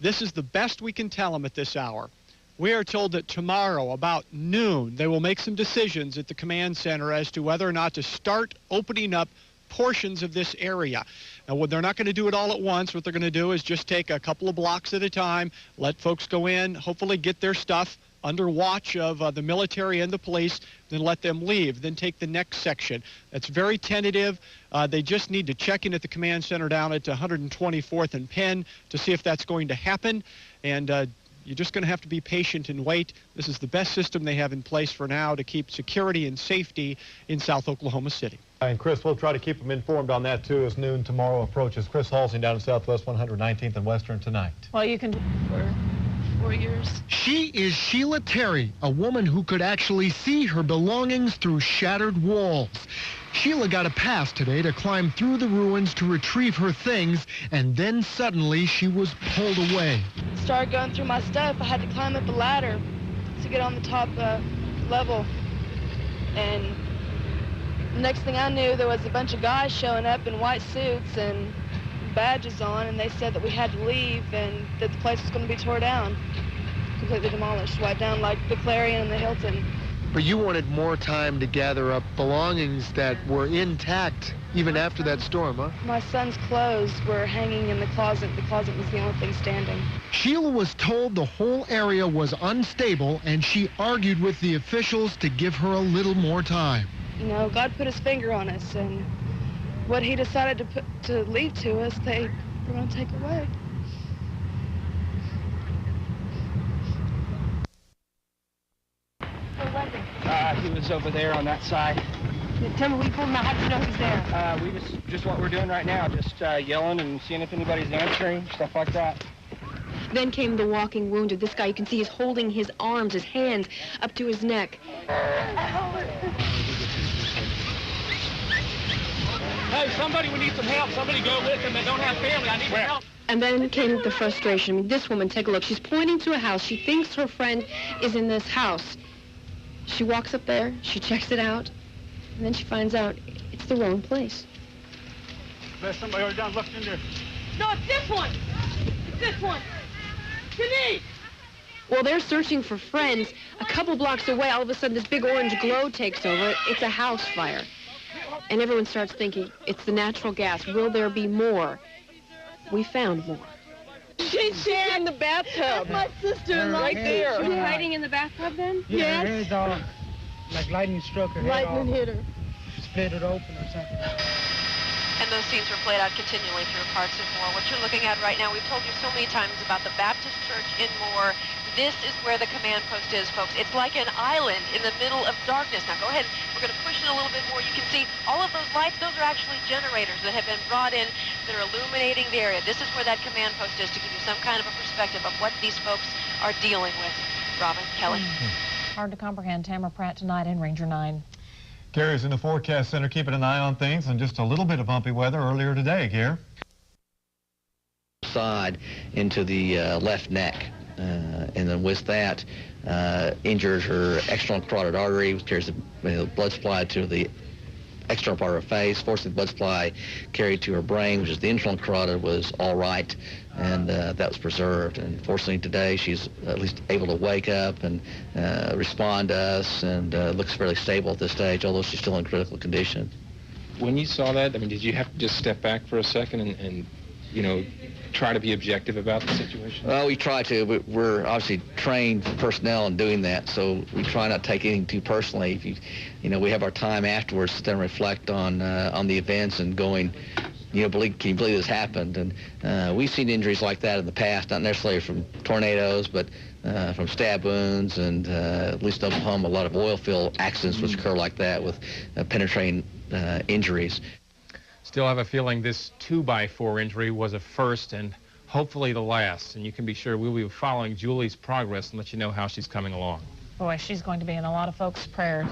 This is the best we can tell them at this hour. We are told that tomorrow, about noon, they will make some decisions at the command center as to whether or not to start opening up portions of this area. Now, they're not going to do it all at once. What they're going to do is just take a couple of blocks at a time, let folks go in, hopefully get their stuff under watch of the military and the police, then let them leave, then take the next section. That's very tentative. They just need to check in at the command center down at 124th and Penn to see if that's going to happen. And you're just going to have to be patient and wait. This is the best system they have in place for now to keep security and safety in South Oklahoma City.
And Chris, we'll try to keep them informed on that too as noon tomorrow approaches. Chris Halsey down in Southwest 119th and Western tonight.
Well, you can do for 4 years.
She is Sheila Terry, a woman who could actually see her belongings through shattered walls. Sheila got a pass today to climb through the ruins to retrieve her things, and then suddenly she was pulled away.
Started going through my stuff. I had to climb up a ladder to get on the top level. And the next thing I knew, there was a bunch of guys showing up in white suits and badges on, and they said that we had to leave and that the place was going to be tore down, completely demolished, wiped down like the Clarion and the Hilton.
But you wanted more time to gather up belongings that were intact even after that storm, huh?
My son's clothes were hanging in the closet. The closet was the only thing standing.
Sheila was told the whole area was unstable, and she argued with the officials to give her a little more time.
you know, God put his finger on us, and what he decided to leave to us, they were going to take away.
He was over there on that side.
Tell me, we pulled him out. How'd you know he's there?
We just what we're doing right now, just yelling and seeing if anybody's answering, stuff like that.
Then came the walking wounded. This guy, you can see, is holding his arms, his hands up to his neck.
Hey, somebody, we need some help. Somebody go with them that don't have family. I need some help.
And then came the frustration. I mean, this woman, take a look. She's pointing to a house. She thinks her friend is in this house. She walks up there, she checks it out, and then she finds out it's the wrong place.
There's somebody already down left in there.
No, it's this one. It's this one. Denise!
While they're searching for friends, a couple blocks away, all of a sudden, this big orange glow takes over. It's a house fire. And everyone starts thinking, it's the natural gas. Will there be more? We found more.
She's in the bathtub.
My sister
right there.
She's hiding in the bathtub then?
Yeah, her head's all like lightning struck her head.
Lightning hit her.
Split it open or something.
And those scenes were played out continually through parts of Moore. What you're looking at right now, we've told you so many times about the Baptist Church in Moore. This is where the command post is, folks. It's like an island in the middle of darkness. Now, go ahead. We're going to push it a little bit more. You can see all of those lights. Those are actually generators that have been brought in that are illuminating the area. This is where that command post is to give you some kind of a perspective of what these folks are dealing with. Robin, Kelly.
Hard to comprehend. Tamara Pratt tonight in Ranger 9.
Gary's in the forecast center, keeping an eye on things, and just a little bit of bumpy weather earlier today, Gary.
Side into the left neck. And then with that, injures her external carotid artery, which carries the blood supply to the external part of her face. Fortunately, the blood supply carried to her brain, which is the internal carotid, was all right, and that was preserved. And fortunately today, she's at least able to wake up and respond to us, and looks fairly stable at this stage, although she's still in critical condition.
When you saw that, I mean, did you have to just step back for a second and you know, try to be objective about the situation?
Well, we try to, but we're obviously trained personnel in doing that, so we try not to take anything too personally. If you know, we have our time afterwards to then reflect on the events and going, you know, can you believe this happened? And we've seen injuries like that in the past, not necessarily from tornadoes, but from stab wounds, and at least in Oklahoma, a lot of oil field accidents which occur like that with penetrating injuries.
Still have a feeling this 2x4 injury was a first and hopefully the last. And you can be sure we'll be following Julie's progress and let you know how she's coming along.
Boy, she's going to be in a lot of folks' prayers.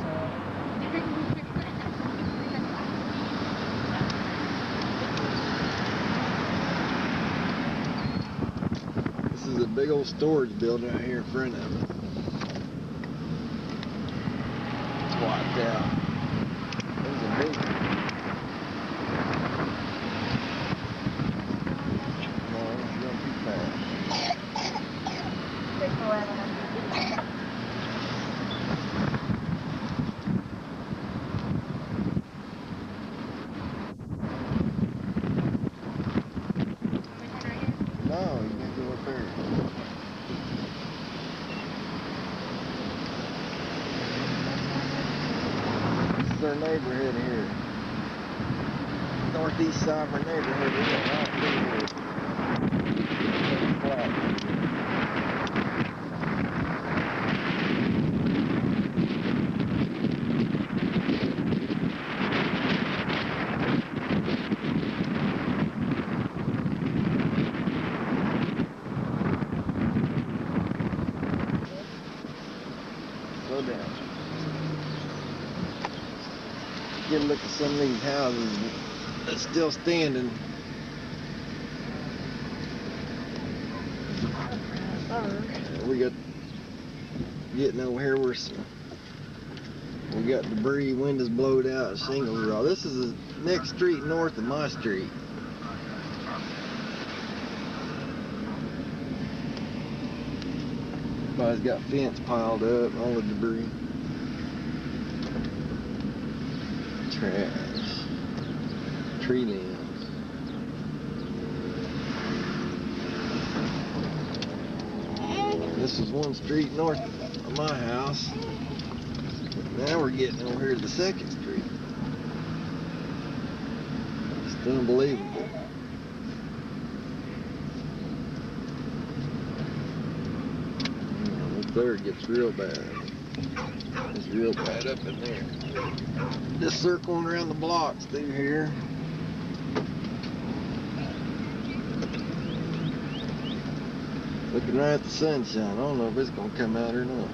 This is a big old storage building right here in front of it. It's wiped out. There's a big one. Our neighborhood here. Northeast side of our neighborhood. We got right through slow down. Get a look at some of these houses that's still standing. We got getting over here where we got debris, windows blowed out, shingles are all. This is the next street north of my street. Everybody's got fence piled up, all the debris. Trash, tree limbs. This is one street north of my house. Now we're getting over here to the 2nd Street. It's unbelievable. Up there it gets real bad. It's real bad up in there. Just circling around the blocks through here. Looking right at the sunshine. I don't know if it's gonna come out or not.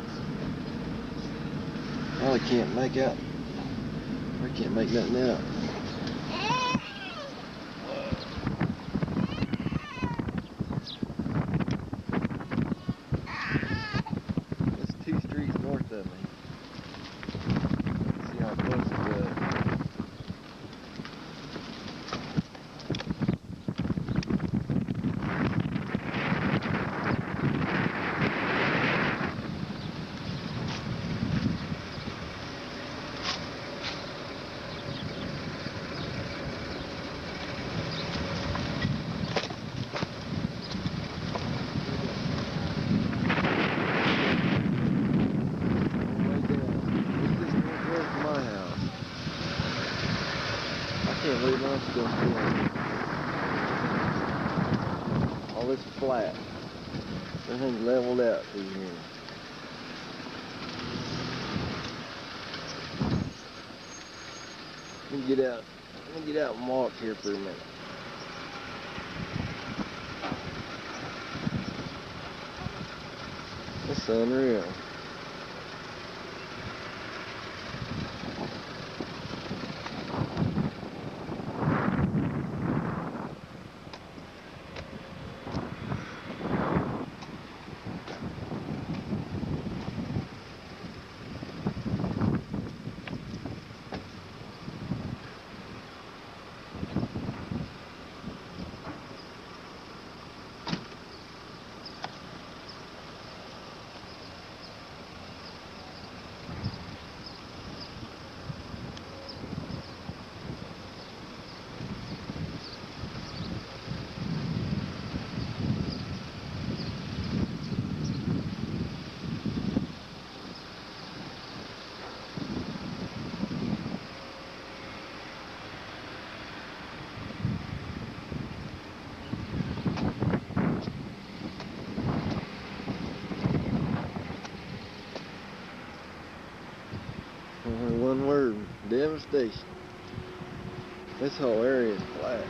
I can't make out. I can't make nothing out. It's 2 streets north of me. See how close it was. All this is flat. Everything's leveled out through here. Let me get out and walk here for a minute. That's unreal. One word, devastation. This whole area is flat.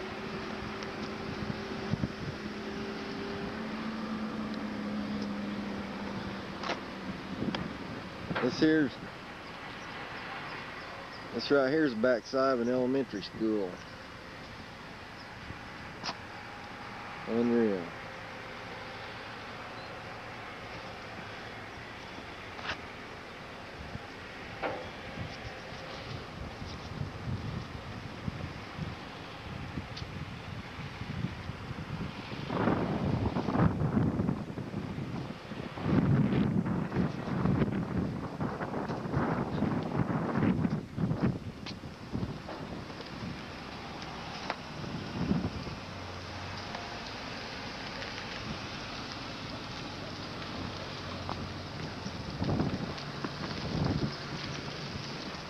This right here is the backside of an elementary school. Unreal.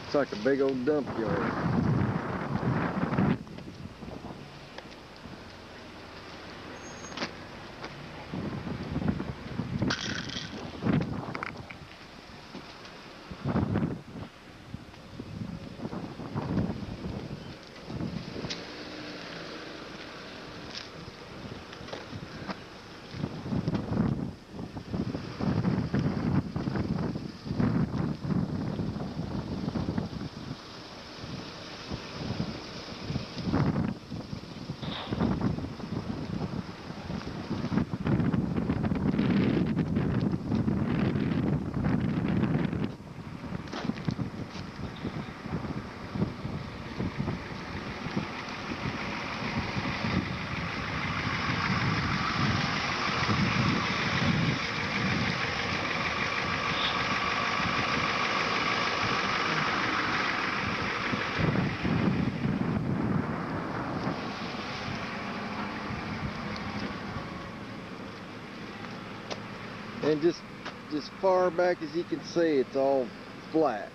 It's like a big old dump yard. And just far back as you can see, it's all flat.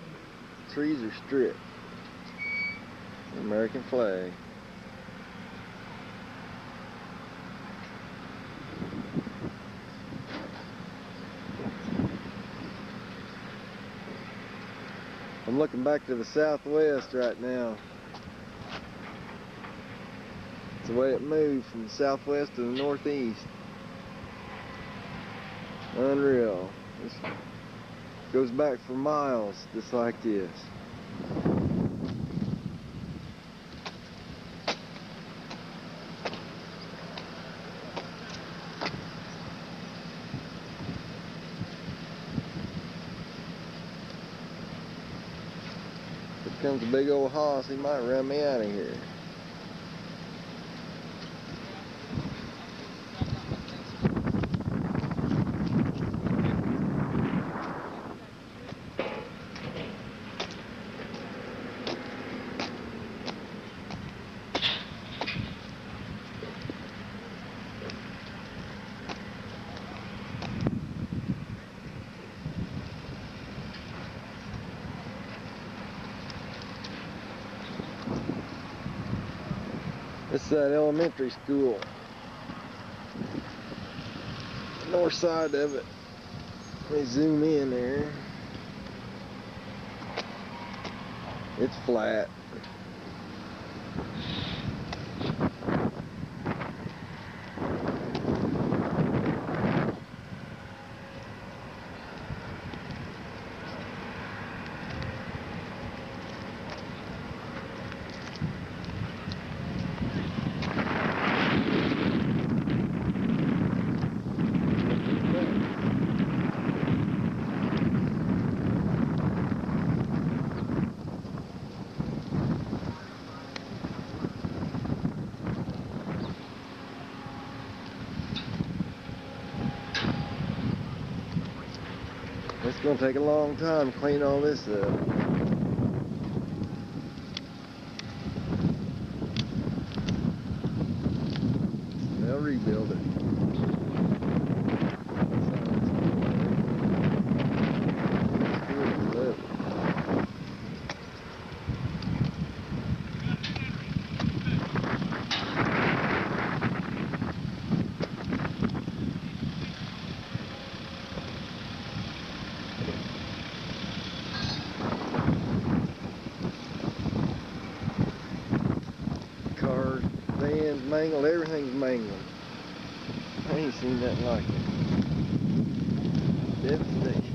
trees are stripped. American flag. I'm looking back to the southwest right now. It's the way it moved from the southwest to the northeast. Unreal. This goes back for miles, just like this. Here comes a big old hoss, he might run me out of here. This is that elementary school. The north side of it. Let me zoom in there. It's flat. It's gonna take a long time to clean all this up. They'll rebuild it. Vans mangled, everything's mangled. I ain't seen nothing like it. Devastation.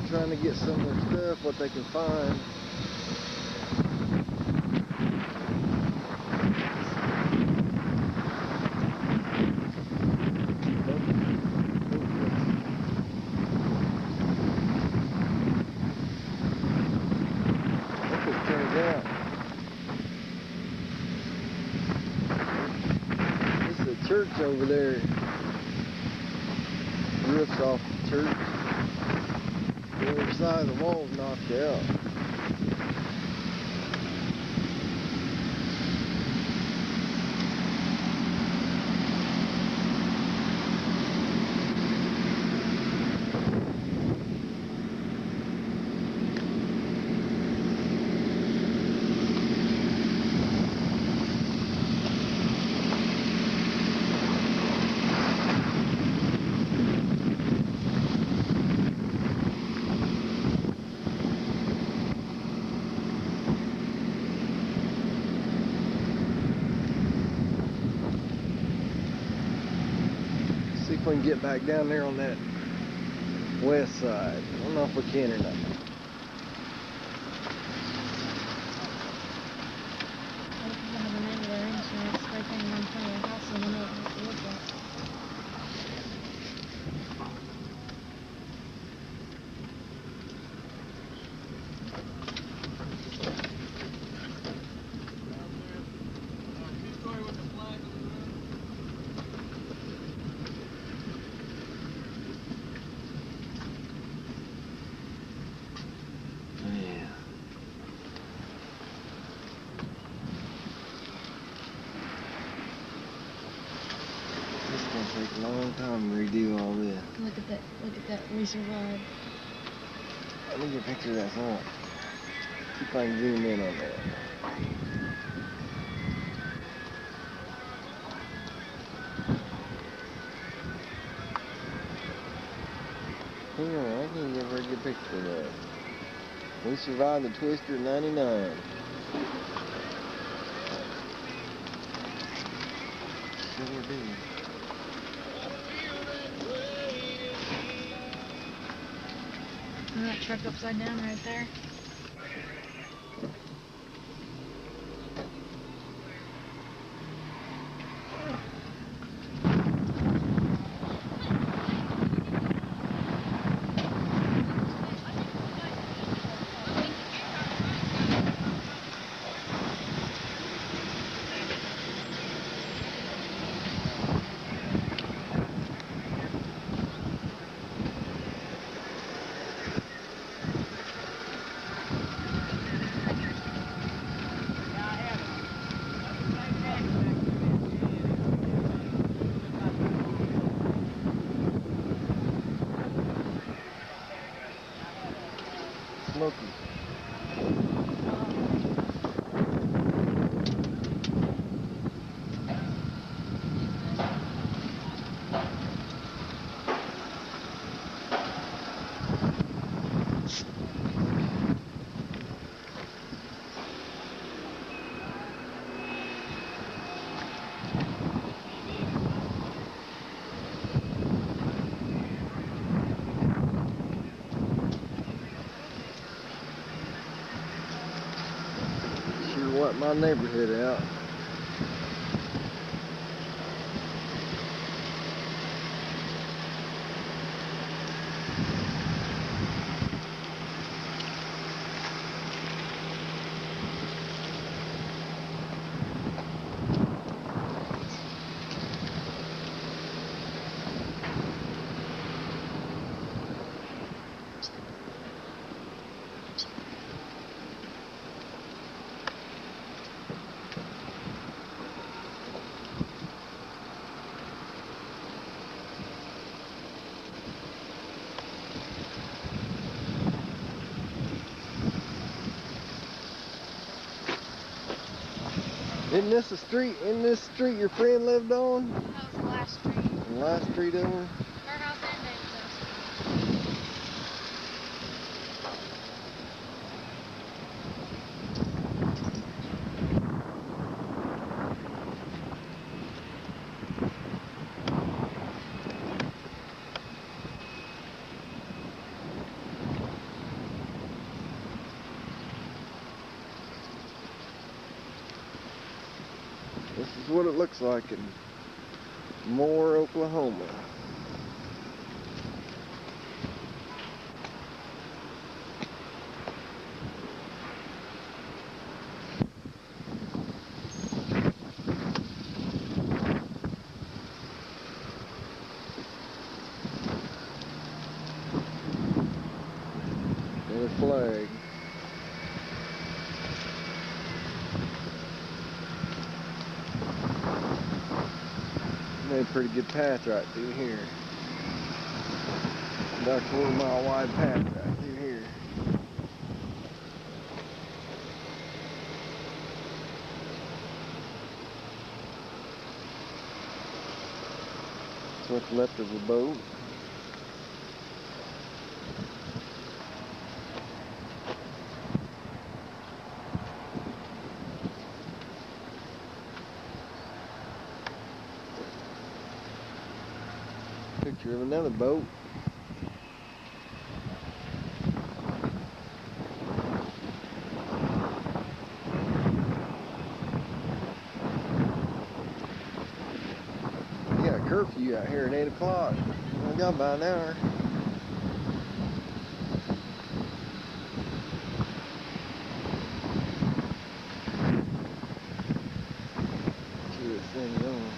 Trying to get some of their stuff, what they can find. Look what it turns out. This is a church over there. The roof's off the church. The other side of the wall's knocked out. See if we can get back down there on that west side. I don't know if we can or not. long time to redo all this.
Look at that. Look at that. We survived.
Let me get a picture of that song. See if I can zoom in on that. Hang on, I can't get a very good picture of that. We survived the Twister in '99. Sure did.
That truck upside down right there.
Smoky. What my neighborhood out. Isn't this a street? Isn't this the street your friend lived on?
That was the last street.
The last street over?
Her house and David's house.
This is what it looks like in Moore, Oklahoma. Another flag. Made a pretty good path right through here. About a quarter-mile wide path right through here. That's what's left of the boat. Picture of another boat. We got a curfew out here at 8 o'clock. I got about an hour. See this thing going.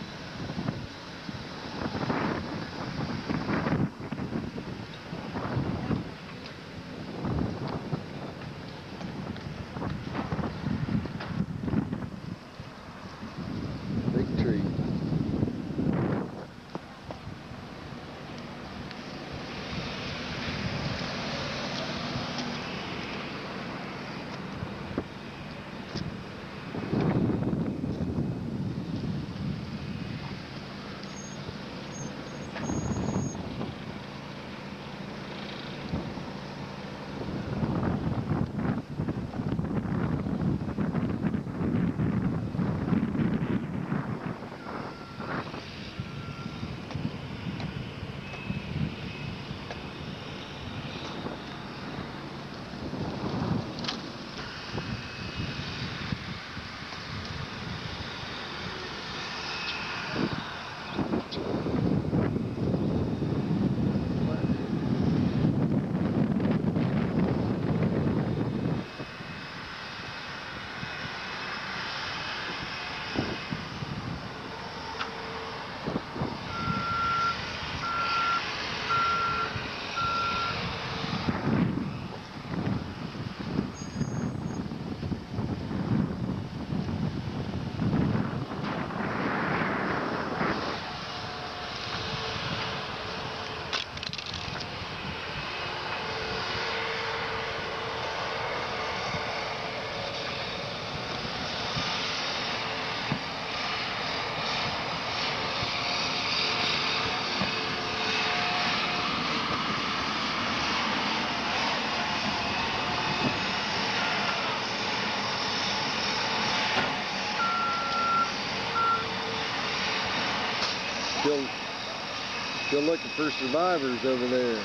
Still looking for survivors over there.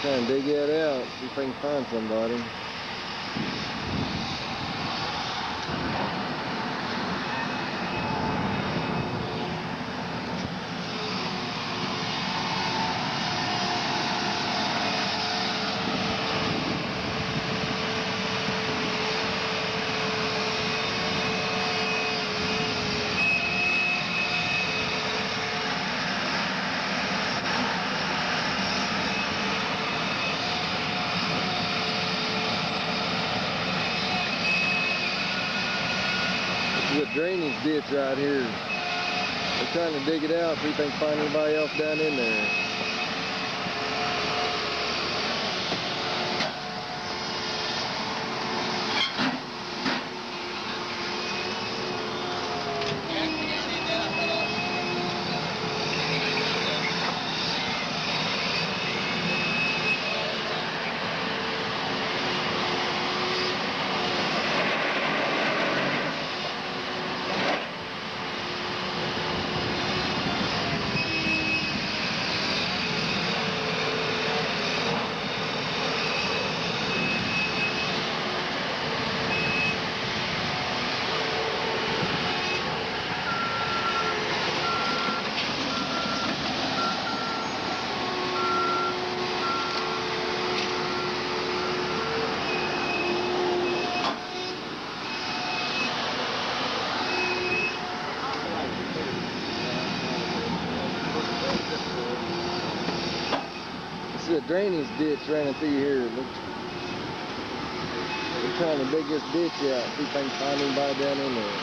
Trying to dig that out, see if I can find somebody. Drainage ditch right here. They're trying to dig it out, see if they can find anybody else down in there. A drainage ditch running through here. They're trying to dig this ditch out, see if they can find anybody down in there.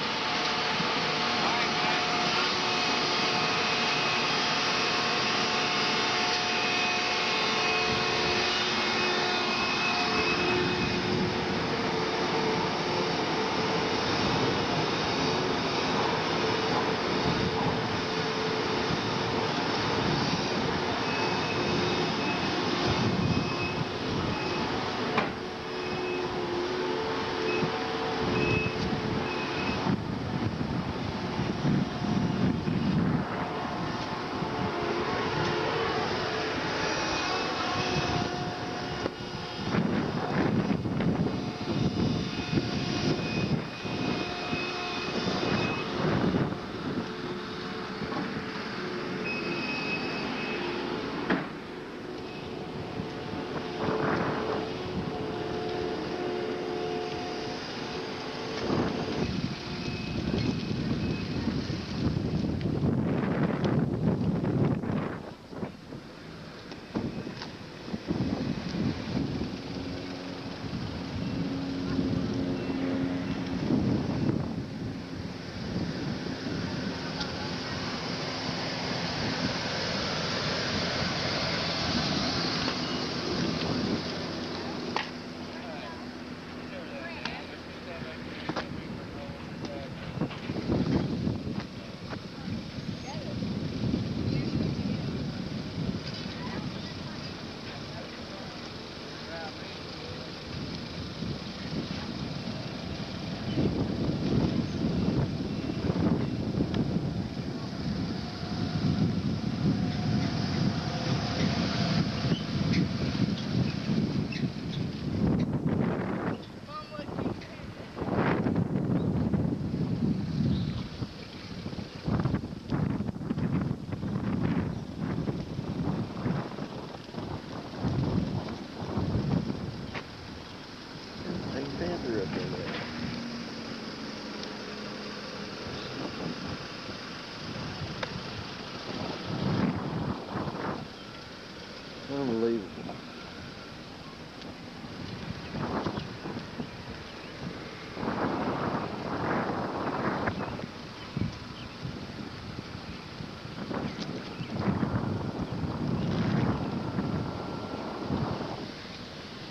Unbelievable.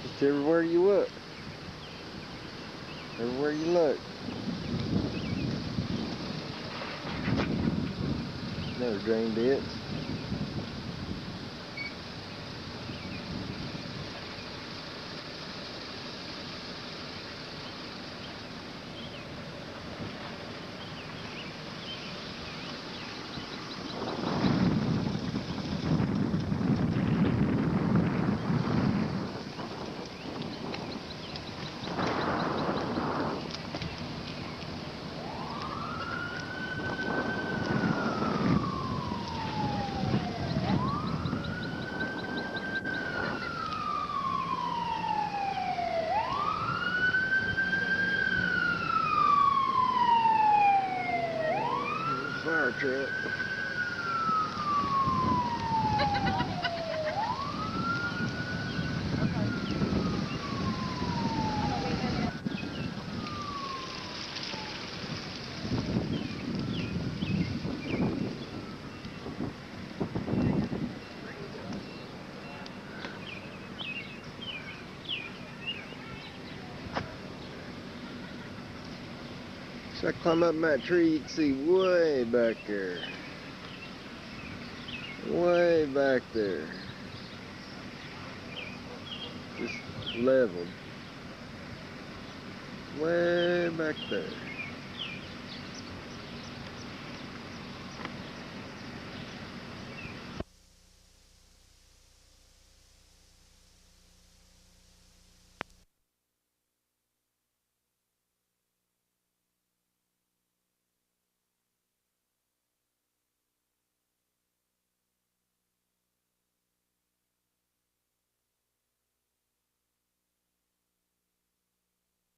Just everywhere you look. Everywhere you look. Another drain ditch. truck. So I climb up in that tree, you can see way back there. Way back there. Just leveled. Way back there.